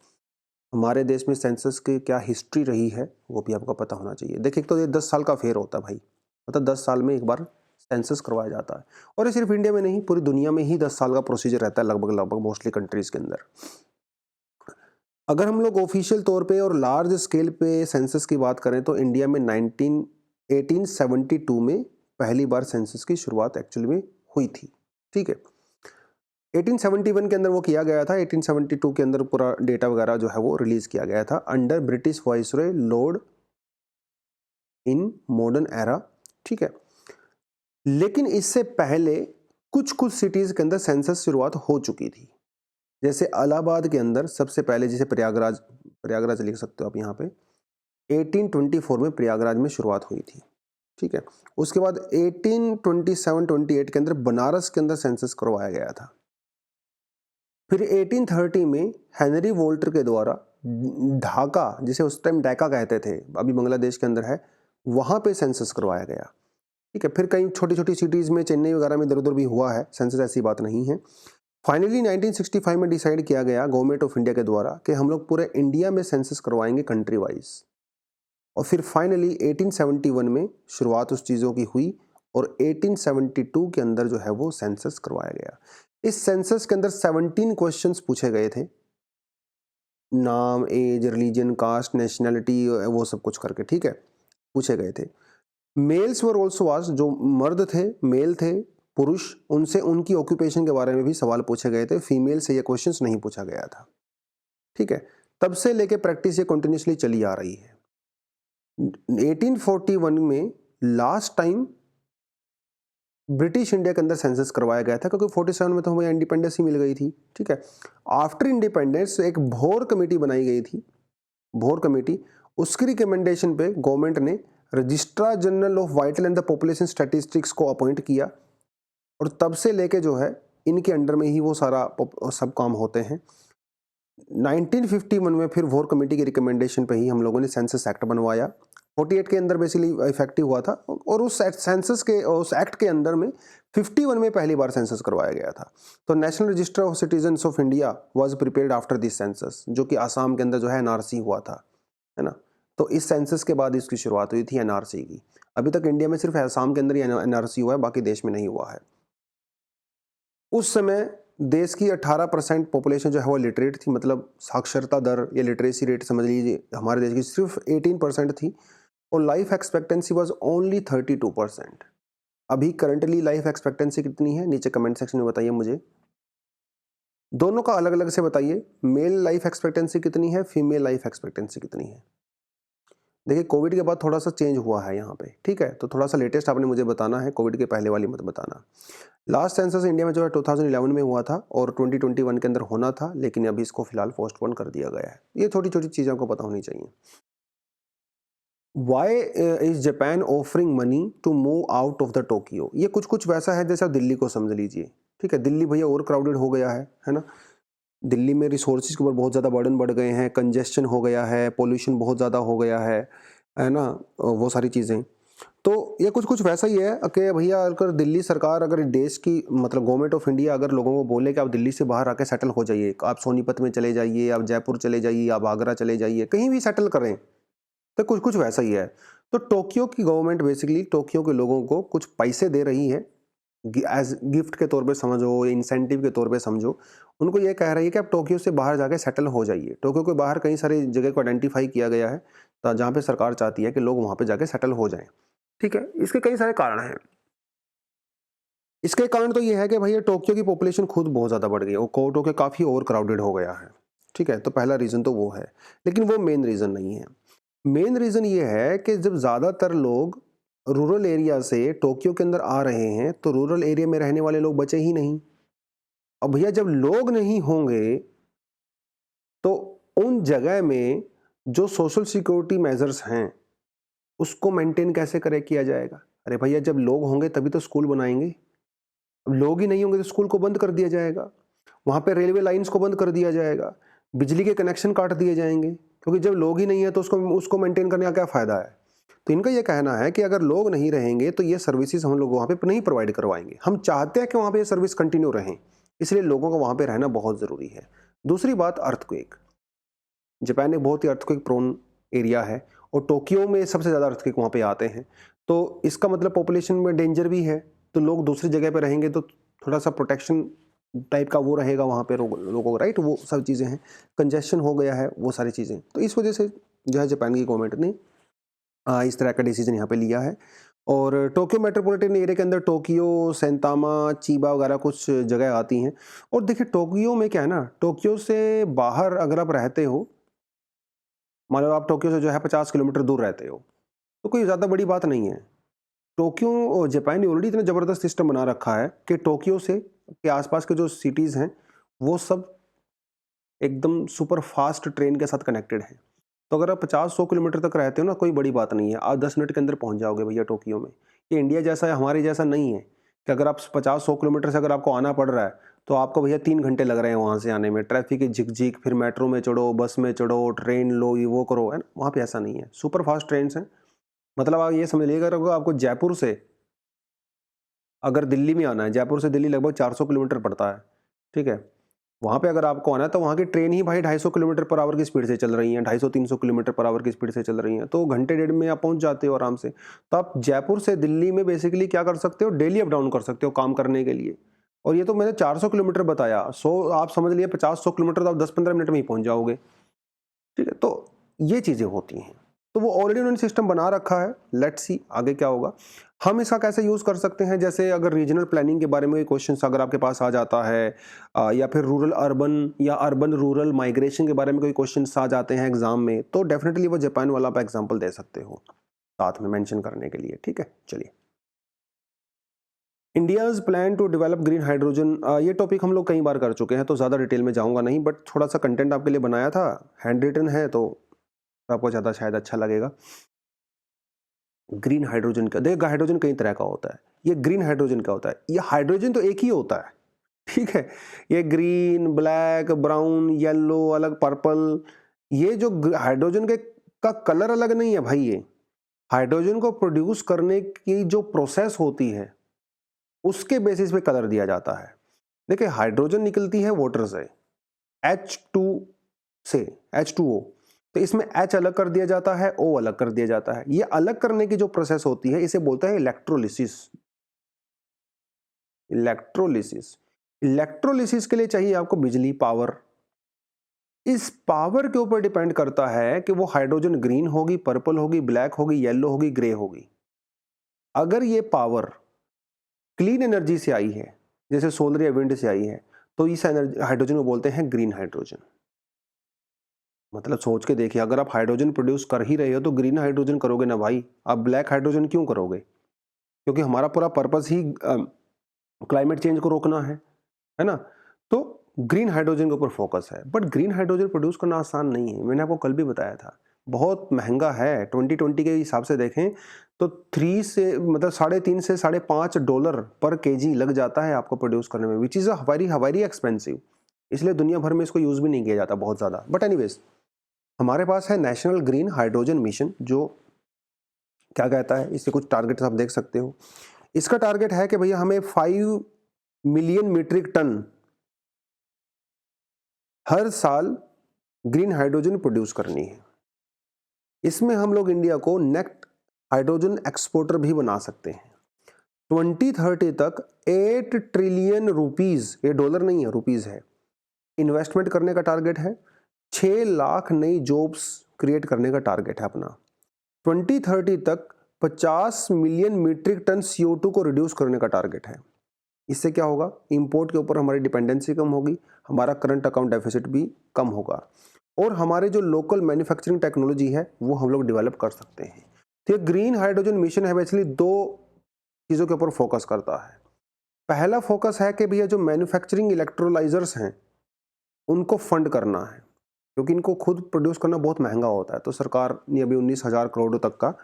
हमारे देश में सेंसस की क्या हिस्ट्री रही है वो भी आपको पता होना चाहिए। देखिए, एक तो ये 10 साल का फेयर होता है भाई, मतलब 10 साल में एक बार सेंसस करवाया जाता है। और ये सिर्फ इंडिया में नहीं, पूरी दुनिया में ही 10 साल का प्रोसीजर रहता है लगभग मोस्टली कंट्रीज के अंदर। अगर हम लोग ऑफिशियल तौर पे और लार्ज स्केल पे सेंसस की बात करें तो इंडिया में 1872 में पहली बार सेंसस की शुरुआत एक्चुअली में हुई थी। ठीक है, 1871 के अंदर वो किया गया था, 1872 के अंदर पूरा डेटा वगैरह जो है वो रिलीज किया गया था under British viceroy Lord in modern era. ठीक है, लेकिन इससे पहले कुछ कुछ सिटीज के अंदर सेंसस शुरुआत हो चुकी थी। जैसे इलाहाबाद के अंदर सबसे पहले, जैसे प्रयागराज लिख सकते हो आप यहाँ पे, 1824 में प्रयागराज में शुरुआत हुई थी। ठीक है, उसके बाद 1827-28 के अंदर बनारस के अंदर सेंसस करवाया गया था। फिर 1830 में हेनरी वोल्टर के द्वारा ढाका, जिसे उस टाइम ढाका कहते थे, अभी बांग्लादेश के अंदर है, वहाँ पे सेंसस करवाया गया। ठीक है, फिर कई छोटी छोटी सिटीज़ में, चेन्नई वगैरह में इधर उधर भी हुआ है सेंसस, ऐसी बात नहीं है। फाइनली 1965 में डिसाइड किया गया गवर्नमेंट ऑफ इंडिया के द्वारा कि हम लोग पूरे इंडिया में सेंसस करवाएंगे कंट्री वाइज। और फिर फाइनली 1871 में शुरुआत उस चीज़ों की हुई और 1872 के अंदर जो है वो सेंसस करवाया गया। इस सेंसस के अंदर 17 क्वेश्चंस पूछे गए थे, नाम, एज, रिलीजन, कास्ट, नेशनैलिटी, वो सब कुछ करके। ठीक है, पूछे गए थे। मेल्स वर ऑल्सो आस्क्ड, जो मर्द थे, मेल थे, पुरुष, उनसे उनकी ऑक्यूपेशन के बारे में भी सवाल पूछे गए थे। फीमेल से ये क्वेश्चंस नहीं पूछा गया था। ठीक है, तब से लेके प्रैक्टिस ये कंटिन्यूसली चली आ रही है। 1841 में लास्ट टाइम ब्रिटिश इंडिया के अंदर सेंसस करवाया गया था, क्योंकि 47 में तो हमें इंडिपेंडेंस ही मिल गई थी। ठीक है, आफ्टर इंडिपेंडेंस एक भोर कमेटी बनाई गई थी, भोर कमेटी, उसकी रिकमेंडेशन पे गवर्नमेंट ने registrar general of vital and the population statistics को अपॉइंट किया और तब से लेके जो है इनके अंडर में ही वो सारा सब काम होते हैं। 1951 में फिर वॉर कमेटी की रिकमेंडेशन पे ही हम लोगों ने सेंसस एक्ट बनवाया। 48 के अंदर बेसिकली इफेक्टिव हुआ था और उस सेंसस के उस एक्ट के अंदर में 51 में पहली बार सेंसस करवाया गया था। तो national register of citizens of India was prepared after this census, जो कि आसाम के अंदर जो है एनआरसी हुआ था, है ना। तो इस सेंसस के बाद इसकी शुरुआत हुई थी एनआरसी की। अभी तक इंडिया में सिर्फ आसाम के अंदर ही एनआरसी हुआ है, बाकी देश में नहीं हुआ है। उस समय देश की 18% पॉपुलेशन जो है वो लिटरेट थी, मतलब साक्षरता दर या लिटरेसी रेट समझ लीजिए हमारे देश की सिर्फ 18% थी, और लाइफ एक्सपेक्टेंसी वाज ओनली 32%। अभी करंटली लाइफ एक्सपेक्टेंसी कितनी है, नीचे कमेंट सेक्शन में बताइए मुझे। दोनों का अलग अलग से बताइए, मेल लाइफ एक्सपेक्टेंसी कितनी है, फीमेल लाइफ एक्सपेक्टेंसी कितनी है। देखिए कोविड के बाद थोड़ा सा चेंज हुआ है यहाँ पे, ठीक है, तो थोड़ा सा लेटेस्ट आपने मुझे बताना है, कोविड के पहले वाली मत बताना। लास्ट सेंसस इंडिया में जो है 2011 में हुआ था और 2021 के अंदर होना था, लेकिन अभी इसको फिलहाल पोस्टपोन कर दिया गया है। ये छोटी छोटी चीज़ों को पता होनी चाहिए। Why is Japan offering money to move out of the Tokyo. ये कुछ कुछ वैसा है जैसे आप दिल्ली को समझ लीजिए, ठीक है। दिल्ली भैया और क्राउडेड हो गया है ना। दिल्ली में रिसोर्सेज के ऊपर बहुत ज़्यादा बर्डन बढ़ गए हैं, कंजेस्शन हो गया है, पोल्यूशन बहुत ज़्यादा हो गया है ना, वो सारी चीज़ें। तो ये कुछ कुछ वैसा ही है कि भैया अगर दिल्ली सरकार, अगर देश की मतलब गवर्नमेंट ऑफ इंडिया अगर लोगों को बोले कि आप दिल्ली से बाहर आके सेटल हो जाइए, आप सोनीपत में चले जाइए, आप जयपुर चले जाइए, आप आगरा चले जाइए, कहीं भी सेटल करें, तो कुछ कुछ वैसा ही है। तो टोक्यो की गवर्नमेंट बेसिकली टोक्यो के लोगों को कुछ पैसे दे रही है, एज गिफ्ट के तौर पे समझो या इंसेंटिव के तौर पे समझो। उनको ये कह रही है कि आप टोक्यो से बाहर जाके सेटल हो जाइए। टोक्यो के बाहर कई सारी जगह को आइडेंटिफाई किया गया है जहाँ पे सरकार चाहती है कि लोग वहाँ पे जाके सेटल हो जाएं, ठीक है। इसके कई सारे कारण हैं। इसके कारण तो ये है कि भैया टोक्यो की पॉपुलेशन खुद बहुत ज़्यादा बढ़ गई और टोक्यो काफ़ी ओवर क्राउडेड हो गया है, ठीक है। तो पहला रीज़न तो वो है, लेकिन वो मेन रीज़न नहीं है। मेन रीज़न ये है कि जब ज़्यादातर लोग रूरल एरिया से टोक्यो के अंदर आ रहे हैं, तो रूरल एरिया में रहने वाले लोग बचे ही नहीं। अब भैया जब लोग नहीं होंगे, तो उन जगह में जो सोशल सिक्योरिटी मेजर्स हैं, उसको मेंटेन कैसे किया जाएगा। अरे भैया जब लोग होंगे तभी तो स्कूल बनाएंगे। अब लोग ही नहीं होंगे तो स्कूल को बंद कर दिया जाएगा, वहाँ पे रेलवे लाइंस को बंद कर दिया जाएगा, बिजली के कनेक्शन काट दिए जाएंगे, क्योंकि जब लोग ही नहीं है तो उसको मेंटेन करने का क्या फ़ायदा है। तो इनका ये कहना है कि अगर लोग नहीं रहेंगे तो ये सर्विसेज हम लोग वहाँ पे नहीं प्रोवाइड करवाएंगे। हम चाहते हैं कि वहाँ पे ये सर्विस कंटिन्यू रहें, इसलिए लोगों को वहाँ पे रहना बहुत ज़रूरी है। दूसरी बात, अर्थक्वेक। जापान एक बहुत ही अर्थक्वेक प्रोन एरिया है और टोक्यो में सबसे ज़्यादा अर्थक्वेक वहाँ पे आते हैं, तो इसका मतलब पॉपुलेशन में डेंजर भी है। तो लोग दूसरी जगह पे रहेंगे तो थोड़ा सा प्रोटेक्शन टाइप का वो रहेगा वहाँ पे लोगों को, राइट। वो सब चीज़ें हैं, कंजेशन हो गया है, वो सारी चीज़ें। तो इस वजह से जो है जापान की गवर्नमेंट ने इस तरह का डिसीजन यहाँ पे लिया है। और टोक्यो मेट्रोपॉलिटन एरिया के अंदर टोक्यो, सेंतामा, चीबा वगैरह कुछ जगह आती हैं। और देखिए टोक्यो में क्या है ना, टोक्यो से बाहर अगर आप रहते हो, मान लो आप टोक्यो से जो है 50 किलोमीटर दूर रहते हो, तो कोई ज़्यादा बड़ी बात नहीं है। टोक्यो और जापान ने ऑलरेडी इतना ज़बरदस्त सिस्टम बना रखा है कि टोक्यो से के आसपास के जो सिटीज़ हैं, वो सब एकदम सुपर फास्ट ट्रेन के साथ कनेक्टेड हैं। तो अगर आप 50-100 किलोमीटर तक रहते हो ना, कोई बड़ी बात नहीं है, आप 10 मिनट के अंदर पहुंच जाओगे भैया टोक्यो में। ये इंडिया जैसा है, हमारे जैसा नहीं है कि अगर आप 50-100 किलोमीटर से अगर आपको आना पड़ रहा है तो आपको भैया 3 घंटे लग रहे हैं वहाँ से आने में, ट्रैफिक की झिक-झिक, फिर मेट्रो में चढ़ो, बस में चढ़ो, ट्रेन लो, ये वो करो, है ना। वहाँ पे ऐसा नहीं है, सुपर फास्ट ट्रेन हैं। मतलब आप ये समझ लीजिए अगर आपको जयपुर से अगर दिल्ली में आना है, जयपुर से दिल्ली लगभग 400 किलोमीटर पड़ता है, ठीक है। वहाँ पे अगर आपको आना है तो वहाँ की ट्रेन ही भाई 250 किलोमीटर पर आवर की स्पीड से चल रही हैं, 250-300 किलोमीटर पर आवर की स्पीड से चल रही हैं, तो घंटे डेढ़ में आप पहुँच जाते हो आराम से। तो आप जयपुर से दिल्ली में बेसिकली क्या कर सकते हो, डेली अप डाउन कर सकते हो काम करने के लिए। और ये तो मैंने 400 किलोमीटर बताया, 100 आप समझ लिए 50-100 किलोमीटर तो आप 10-15 मिनट में ही पहुँच जाओगे, ठीक है। तो ये चीज़ें होती हैं, तो वो ऑलरेडी उन्होंने सिस्टम बना रखा है। लेट्स सी आगे क्या होगा। हम इसका कैसे यूज़ कर सकते हैं, जैसे अगर रीजनल प्लानिंग के बारे में कोई क्वेश्चन अगर आपके पास आ जाता है, या फिर रूरल अर्बन या अर्बन रूरल माइग्रेशन के बारे में कोई क्वेश्चन आ जाते हैं एग्जाम में, तो डेफिनेटली वो जापान वाला आप एग्जाम्पल दे सकते हो साथ में मेंशन करने के लिए, ठीक है। चलिए, India's plan to develop green hydrogen, ये टॉपिक हम लोग कई बार कर चुके हैं तो ज़्यादा डिटेल में जाऊँगा नहीं, बट थोड़ा सा कंटेंट आपके लिए बनाया था, हैंड रिटन है तो आपको ज़्यादा शायद अच्छा लगेगा। ग्रीन हाइड्रोजन का देखिए, हाइड्रोजन कई तरह का होता है, ये ग्रीन हाइड्रोजन का होता है। ये हाइड्रोजन तो एक ही होता है, ठीक है। ये ग्रीन, ब्लैक, ब्राउन, येलो, अलग पर्पल, ये जो हाइड्रोजन के का कलर अलग नहीं है भाई। ये हाइड्रोजन को प्रोड्यूस करने की जो प्रोसेस होती है उसके बेसिस पे कलर दिया जाता है। देखिए, हाइड्रोजन निकलती है वाटर से, H2 से, H2O, तो इसमें H अलग कर दिया जाता है, O अलग कर दिया जाता है। ये अलग करने की जो प्रोसेस होती है इसे बोलते हैं इलेक्ट्रोलिसिस। इलेक्ट्रोलिसिस, इलेक्ट्रोलिसिस के लिए चाहिए आपको बिजली, पावर। इस पावर के ऊपर डिपेंड करता है कि वो हाइड्रोजन ग्रीन होगी, पर्पल होगी, ब्लैक होगी, येलो होगी, ग्रे होगी। अगर ये पावर क्लीन एनर्जी से आई है, जैसे सोलर या विंड से आई है, तो इस एनर्जी हाइड्रोजन को बोलते हैं ग्रीन हाइड्रोजन। मतलब सोच के देखिए, अगर आप हाइड्रोजन प्रोड्यूस कर ही रहे हो तो ग्रीन हाइड्रोजन करोगे ना भाई, आप ब्लैक हाइड्रोजन क्यों करोगे? क्योंकि हमारा पूरा पर्पस ही क्लाइमेट चेंज को रोकना है ना। तो ग्रीन हाइड्रोजन के ऊपर फोकस है, बट ग्रीन हाइड्रोजन प्रोड्यूस करना आसान नहीं है। मैंने आपको कल भी बताया था, बहुत महंगा है। 2020 के हिसाब से देखें तो 3 से मतलब $3.5 से $5.5 पर केजी लग जाता है आपको प्रोड्यूस करने में, which is a very expensive. इसलिए दुनिया भर में इसको यूज़ भी नहीं किया जाता बहुत ज़्यादा। बट एनीवेज, हमारे पास है नेशनल ग्रीन हाइड्रोजन मिशन, जो क्या कहता है, इससे कुछ टारगेट्स आप देख सकते हो। इसका टारगेट है कि भैया हमें 5 मिलियन मीट्रिक टन हर साल ग्रीन हाइड्रोजन प्रोड्यूस करनी है। इसमें हम लोग इंडिया को नेट हाइड्रोजन एक्सपोर्टर भी बना सकते हैं। 2030 तक 8 ट्रिलियन रुपीस, ये डॉलर नहीं है, रुपीस है, इन्वेस्टमेंट करने का टारगेट है। 6 लाख नई जॉब्स क्रिएट करने का टारगेट है अपना। 2030 तक 50 मिलियन मीट्रिक टन CO2 को रिड्यूस करने का टारगेट है। इससे क्या होगा, इंपोर्ट के ऊपर हमारी डिपेंडेंसी कम होगी, हमारा करंट अकाउंट डेफिसिट भी कम होगा, और हमारे जो लोकल मैन्युफैक्चरिंग टेक्नोलॉजी है वो हम लोग डेवलप कर सकते हैं। तो ये ग्रीन हाइड्रोजन मिशन है बेसिकली 2 चीज़ों के ऊपर फोकस करता है। पहला फोकस है कि भैया जो मैन्युफैक्चरिंग इलेक्ट्रोलाइजर्स हैं उनको फंड करना है, क्योंकि इनको खुद प्रोड्यूस करना बहुत महंगा होता है। तो सरकार ने अभी 19,000 करोड़ तक का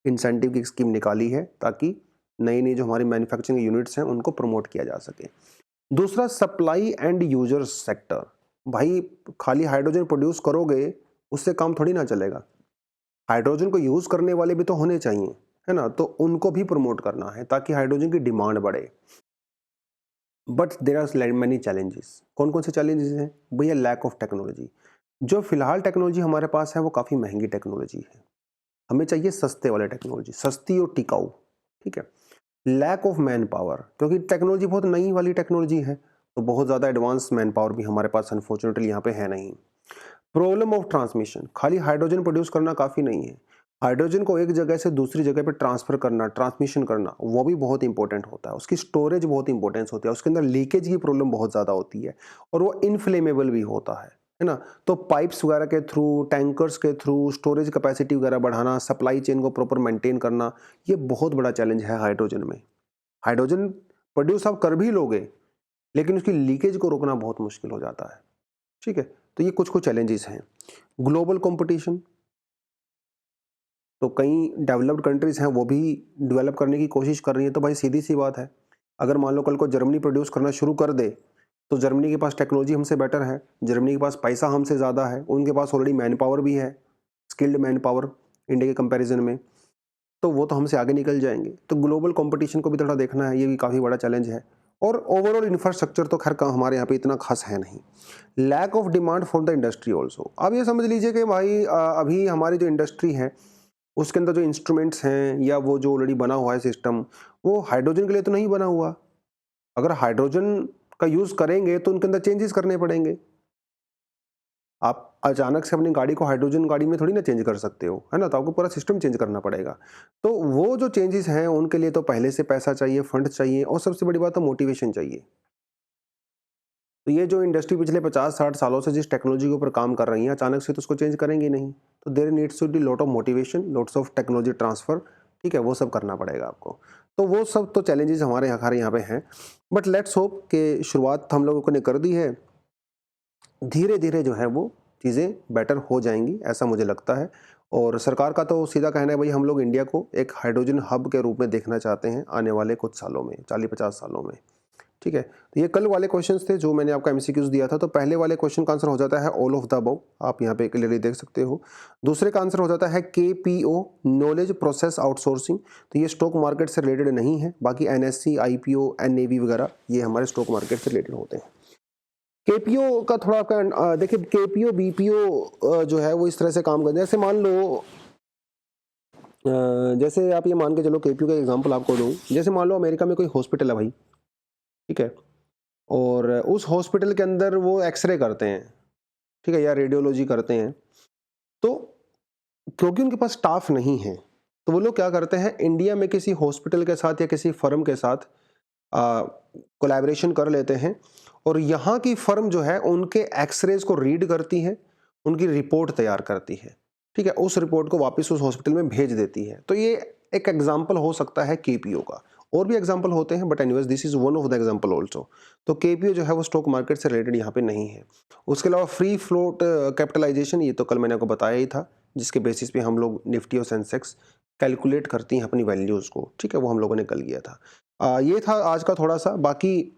इंसेंटिव की स्कीम निकाली है, ताकि नई नई जो हमारी मैन्युफैक्चरिंग यूनिट्स हैं उनको प्रमोट किया जा सके। दूसरा, सप्लाई एंड यूजर्स सेक्टर। भाई खाली हाइड्रोजन प्रोड्यूस करोगे उससे काम थोड़ी ना चलेगा, हाइड्रोजन को यूज करने वाले भी तो होने चाहिए, है ना। तो उनको भी प्रमोट करना है ताकि हाइड्रोजन की डिमांड बढ़े। But there are many challenges. कौन कौन से चैलेंजेस हैं भैया? Lack of technology. जो फिलहाल टेक्नोलॉजी हमारे पास है वो काफ़ी महंगी टेक्नोलॉजी है, हमें चाहिए सस्ते वाले टेक्नोलॉजी, सस्ती और टिकाऊ, ठीक है। लैक ऑफ मैन पावर, क्योंकि टेक्नोलॉजी बहुत नई वाली टेक्नोलॉजी है, तो बहुत ज़्यादा एडवांस मैन पावर भी हमारे पास अनफॉर्चुनेटली यहाँ पे है नहीं। प्रॉब्लम ऑफ ट्रांसमिशन, खाली हाइड्रोजन प्रोड्यूस करना काफ़ी नहीं है, हाइड्रोजन को एक जगह से दूसरी जगह पे ट्रांसफर करना, ट्रांसमिशन करना, वो भी बहुत इंपॉर्टेंट होता है। उसकी स्टोरेज बहुत इंपॉर्टेंस होती है, उसके अंदर लीकेज की प्रॉब्लम बहुत ज़्यादा होती है, और वो इनफ्लेमेबल भी होता है ना। तो पाइप्स वगैरह के थ्रू, टैंकर्स के थ्रू स्टोरेज कैपेसिटी वगैरह बढ़ाना, सप्लाई चेन को प्रॉपर मेंटेन करना, ये बहुत बड़ा चैलेंज है हाइड्रोजन में। हाइड्रोजन प्रोड्यूस आप कर भी लोगे, लेकिन उसकी लीकेज को रोकना बहुत मुश्किल हो जाता है, ठीक है। तो ये कुछ कुछ चैलेंजेस हैं। ग्लोबल कंपटीशन, तो कई डेवलप्ड कंट्रीज हैं वो भी डेवलप करने की कोशिश कर रही है। तो भाई सीधी सी बात है, अगर मान लो कल को जर्मनी प्रोड्यूस करना शुरू कर दे, तो जर्मनी के पास टेक्नोलॉजी हमसे बेटर है, जर्मनी के पास पैसा हमसे ज़्यादा है, उनके पास ऑलरेडी मैन पावर भी है, स्किल्ड मैन पावर इंडिया के कंपैरिजन में, तो वो तो हमसे आगे निकल जाएंगे। तो ग्लोबल कंपटीशन को भी थोड़ा देखना है, ये भी काफ़ी बड़ा चैलेंज है। और ओवरऑल इंफ्रास्ट्रक्चर तो खैर हमारे यहाँ पे इतना खास है नहीं। Lack of demand for the industry also. अब ये समझ लीजिए कि भाई अभी हमारी जो इंडस्ट्री है उसके अंदर जो इंस्ट्रूमेंट्स हैं या वो जो ऑलरेडी बना हुआ है सिस्टम, वो हाइड्रोजन के लिए तो नहीं बना हुआ। अगर हाइड्रोजन का यूज़ करेंगे तो उनके अंदर चेंजेस करने पड़ेंगे। आप अचानक से अपनी गाड़ी को हाइड्रोजन गाड़ी में थोड़ी ना चेंज कर सकते हो, है ना। तो आपको पूरा सिस्टम चेंज करना पड़ेगा। तो वो जो चेंजेस हैं उनके लिए तो पहले से पैसा चाहिए, फंड चाहिए, और सबसे बड़ी बात तो मोटिवेशन चाहिए। तो ये जो इंडस्ट्री पिछले 50-60 सालों से जिस टेक्नोलॉजी के ऊपर काम कर रही है, अचानक से तो उसको चेंज करेंगे नहीं। तो there needs to be lot of motivation, lots of technology transfer, ठीक है, वो सब करना पड़ेगा आपको। तो वो सब तो चैलेंजेस हमारे यहाँ पे हैं, बट लेट्स होप कि शुरुआत हम लोगों ने कर दी है, धीरे धीरे जो है वो चीज़ें बेटर हो जाएंगी, ऐसा मुझे लगता है। और सरकार का तो सीधा कहना है भाई हम लोग इंडिया को एक हाइड्रोजन हब के रूप में देखना चाहते हैं आने वाले कुछ सालों में, 40-50 सालों में। ठीक है, तो ये कल वाले क्वेश्चंस थे जो मैंने आपका एमसीक्यूज दिया था। तो पहले वाले क्वेश्चन का आंसर हो जाता है ऑल ऑफ द अबव, आप यहाँ पे क्लियरली देख सकते हो। दूसरे का आंसर हो जाता है केपीओ, नॉलेज प्रोसेस आउटसोर्सिंग। तो ये स्टॉक मार्केट से रिलेटेड नहीं है, बाकी एनएससी, आईपीओ, एनएवी वगैरह ये हमारे स्टॉक मार्केट से रिलेटेड होते हैं। केपीओ का थोड़ा आपका देखिए, केपीओ बीपीओ जो है वो इस तरह से काम करते हैं। जैसे मान लो जैसे आप ये मान के चलो, केपीओ का एग्जांपल आपको दूं, जैसे मान लो अमेरिका में कोई हॉस्पिटल है भाई, ठीक है, और उस हॉस्पिटल के अंदर वो एक्सरे करते हैं, ठीक है, या रेडियोलॉजी करते हैं। तो क्योंकि उनके पास स्टाफ नहीं है, तो वो लोग क्या करते हैं, इंडिया में किसी हॉस्पिटल के साथ या किसी फर्म के साथ कोलैबोरेशन कर लेते हैं, और यहाँ की फर्म जो है उनके एक्सरेज को रीड करती है, उनकी रिपोर्ट तैयार करती है, ठीक है, उस रिपोर्ट को वापस उस हॉस्पिटल में भेज देती है। तो ये एक एग्जाम्पल हो सकता है केपीओ का। और भी एग्जाम्पल होते हैं, but anyways this is one of the example also. तो केपीओ जो है वो स्टॉक मार्केट से रिलेटेड यहाँ पे नहीं है। उसके अलावा फ्री फ्लोट कैपिटलाइजेशन, ये तो कल मैंने आपको बताया ही था, जिसके बेसिस पे हम लोग निफ्टी और सेंसेक्स कैलकुलेट करती हैं अपनी वैल्यूज़ को, ठीक है, वो हम लोगों ने कल किया था। ये था आज का थोड़ा सा। बाकी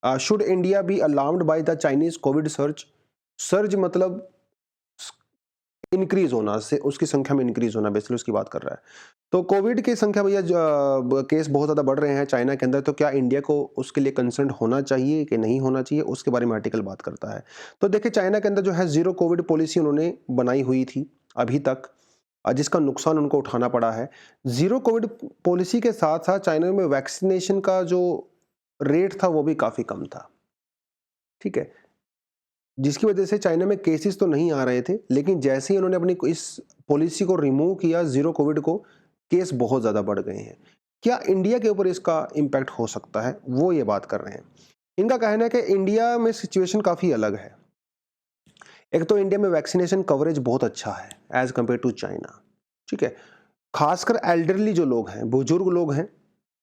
should India be alarmed by the Chinese Covid surge. Surge मतलब इंक्रीज होना, से उसकी संख्या में इंक्रीज होना, बेसिकली उसकी बात कर रहा है। तो कोविड की संख्या भैया केस बहुत ज़्यादा बढ़ रहे हैं चाइना के अंदर, तो क्या इंडिया को उसके लिए कंसर्न होना चाहिए कि नहीं होना चाहिए, उसके बारे में आर्टिकल बात करता है। तो देखिए, चाइना के अंदर जो है जीरो कोविड पॉलिसी उन्होंने बनाई हुई थी अभी तक, जिसका नुकसान उनको उठाना पड़ा है। जीरो कोविड पॉलिसी के साथ साथ चाइना में वैक्सीनेशन का जो रेट था वो भी काफ़ी कम था, ठीक है, जिसकी वजह से चाइना में केसेस तो नहीं आ रहे थे, लेकिन जैसे ही उन्होंने अपनी इस पॉलिसी को रिमूव किया, जीरो कोविड को, केस बहुत ज़्यादा बढ़ गए हैं। क्या इंडिया के ऊपर इसका इम्पैक्ट हो सकता है, वो ये बात कर रहे हैं। इनका कहना है कि इंडिया में सिचुएशन काफ़ी अलग है। एक तो इंडिया में वैक्सीनेशन कवरेज बहुत अच्छा है एज कम्पेयर टू चाइना, ठीक है, खासकर एल्डरली जो लोग हैं, बुजुर्ग लोग हैं,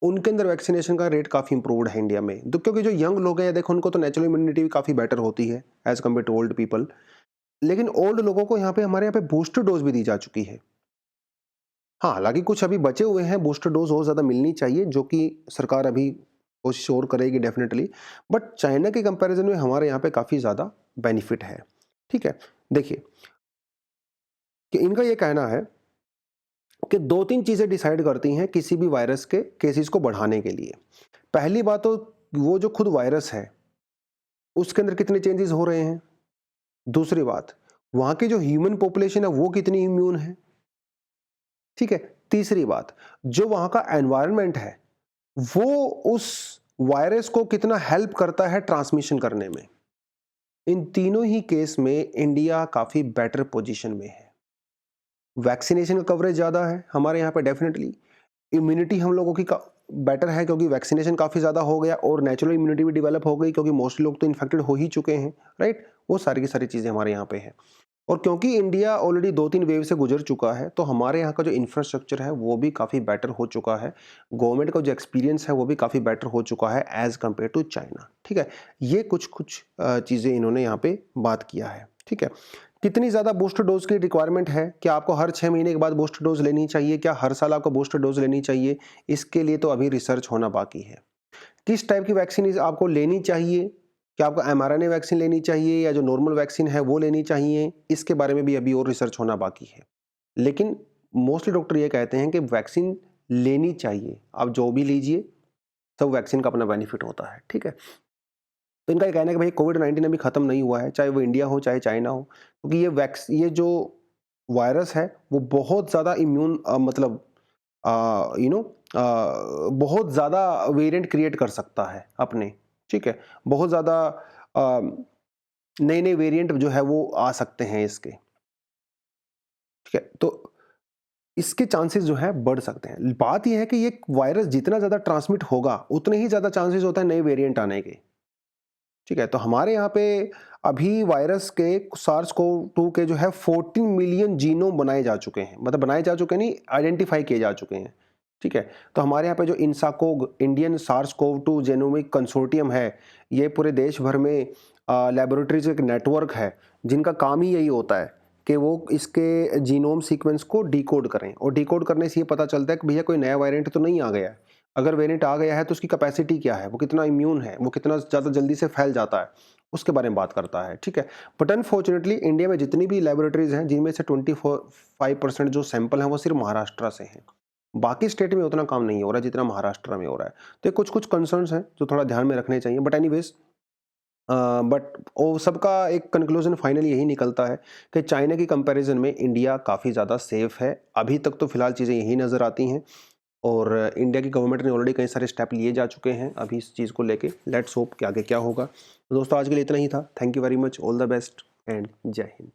उनके अंदर वैक्सीनेशन का रेट काफ़ी इंप्रूव्ड है इंडिया में। तो क्योंकि जो यंग लोग हैं, देखो, उनको तो नेचुरल इम्यूनिटी भी काफ़ी बेटर होती है as compared to old people. लेकिन ओल्ड लोगों को यहाँ पे हमारे यहाँ पे बूस्टर डोज भी दी जा चुकी है। हाँ, हालांकि कुछ अभी बचे हुए हैं, बूस्टर डोज और ज़्यादा मिलनी चाहिए, जो कि सरकार अभी कोशिश और करेगी डेफिनेटली। बट चाइना के कंपैरिजन में हमारे यहाँ पे काफ़ी ज़्यादा बेनिफिट है, ठीक है। देखिए कि इनका ये कहना है कि 2-3 चीज़ें डिसाइड करती हैं किसी भी वायरस के केसेस को बढ़ाने के लिए। पहली बात तो वो जो खुद वायरस है, उसके अंदर कितने चेंजेस हो रहे हैं। दूसरी बात, वहाँ की जो ह्यूमन पॉपुलेशन है वो कितनी इम्यून है, ठीक है। तीसरी बात, जो वहाँ का एनवायरनमेंट है वो उस वायरस को कितना हेल्प करता है ट्रांसमिशन करने में। इन तीनों ही केस में इंडिया काफ़ी बेटर पोजीशन में है। वैक्सीनेशन का कवरेज ज़्यादा है हमारे यहाँ पे डेफिनेटली। इम्यूनिटी हम लोगों की बेटर है क्योंकि वैक्सीनेशन काफ़ी ज़्यादा हो गया, और नेचुरल इम्यूनिटी भी डेवलप हो गई क्योंकि मोस्टली लोग तो इन्फेक्टेड हो ही चुके हैं, राइट। वो सारी की सारी चीज़ें हमारे यहाँ पे है। और क्योंकि इंडिया ऑलरेडी 2-3 वेव से गुजर चुका है, तो हमारे यहाँ का जो इंफ्रास्ट्रक्चर है वो भी काफ़ी बेटर हो चुका है। गवर्नमेंट का जो एक्सपीरियंस है वो भी काफ़ी बेटर हो चुका है एज़ कम्पेयर टू चाइना, ठीक है। ये कुछ चीज़ें इन्होंने यहाँ पे बात किया है, ठीक है। कितनी ज़्यादा बूस्टर डोज की रिक्वायरमेंट है, क्या आपको हर 6 महीने के बाद बूस्टर डोज लेनी चाहिए, क्या हर साल आपको बूस्टर डोज लेनी चाहिए, इसके लिए तो अभी रिसर्च होना बाकी है। किस टाइप की वैक्सीन आपको लेनी चाहिए, क्या आपको एमआरएनए वैक्सीन लेनी चाहिए या जो नॉर्मल वैक्सीन है वो लेनी चाहिए, इसके बारे में भी अभी और रिसर्च होना बाकी है। लेकिन मोस्टली डॉक्टर ये कहते हैं कि वैक्सीन लेनी चाहिए, आप जो भी लीजिए, सब वैक्सीन का अपना बेनिफिट होता है, ठीक है। तो इनका ये कहना है कि भाई कोविड-19 अभी खत्म नहीं हुआ है, चाहे वो इंडिया हो चाहे चाइना हो, क्योंकि ये जो वायरस है वो बहुत ज़्यादा इम्यून मतलब बहुत ज़्यादा वेरिएंट क्रिएट कर सकता है अपने, ठीक है। बहुत ज़्यादा नए-नए वेरिएंट जो है वो आ सकते हैं इसके, ठीक है। तो इसके चांसेस जो है बढ़ सकते हैं। बात ये है कि ये वायरस जितना ज़्यादा ट्रांसमिट होगा, उतने ही ज़्यादा चांसेस होता है नए वेरिएंट आने के, ठीक है। तो हमारे यहाँ पे अभी वायरस के सार्स-CoV-2 के जो है 14 मिलियन जीनोम बनाए जा चुके हैं, मतलब बनाए जा चुके नहीं, आइडेंटिफाई किए जा चुके हैं, ठीक है। तो हमारे यहाँ पे जो इंसाकोग, इंडियन सार्स-CoV-2 जेनोमिक कंसोर्टियम है, ये पूरे देश भर में लैबोरेटरीज एक नेटवर्क है जिनका काम ही यही होता है कि वो इसके जीनोम सीक्वेंस को डिकोड करें, और डिकोड करने से ये पता चलता है कि भैया कोई नया वेरिएंट तो नहीं आ गया है। अगर वेरिएंट आ गया है तो उसकी कैपेसिटी क्या है, वो कितना इम्यून है, वो कितना ज़्यादा जल्दी से फैल जाता है, उसके बारे में बात करता है, ठीक है। बट अनफॉर्चुनेटली इंडिया में जितनी भी लैबोरेटरीज हैं, जिनमें से 25% जो सैंपल हैं वो सिर्फ महाराष्ट्र से हैं। बाकी स्टेट में उतना काम नहीं हो रहा है जितना महाराष्ट्र में हो रहा है। तो ये कुछ-कुछ कंसर्न्स हैं जो थोड़ा ध्यान में रखने चाहिए। बट एनीवेज़ बट वो सबका एक कंक्लूजन फाइनल यही निकलता है कि चाइना की कंपैरिजन में इंडिया काफ़ी ज़्यादा सेफ है। अभी तक तो फिलहाल चीज़ें यही नज़र आती हैं, और इंडिया की गवर्नमेंट ने ऑलरेडी कई सारे स्टेप लिए जा चुके हैं अभी इस चीज़ को लेके। लेट्स होप कि आगे क्या होगा। तो दोस्तों आज के लिए इतना ही था। Thank you very much, all the best and जय हिंद।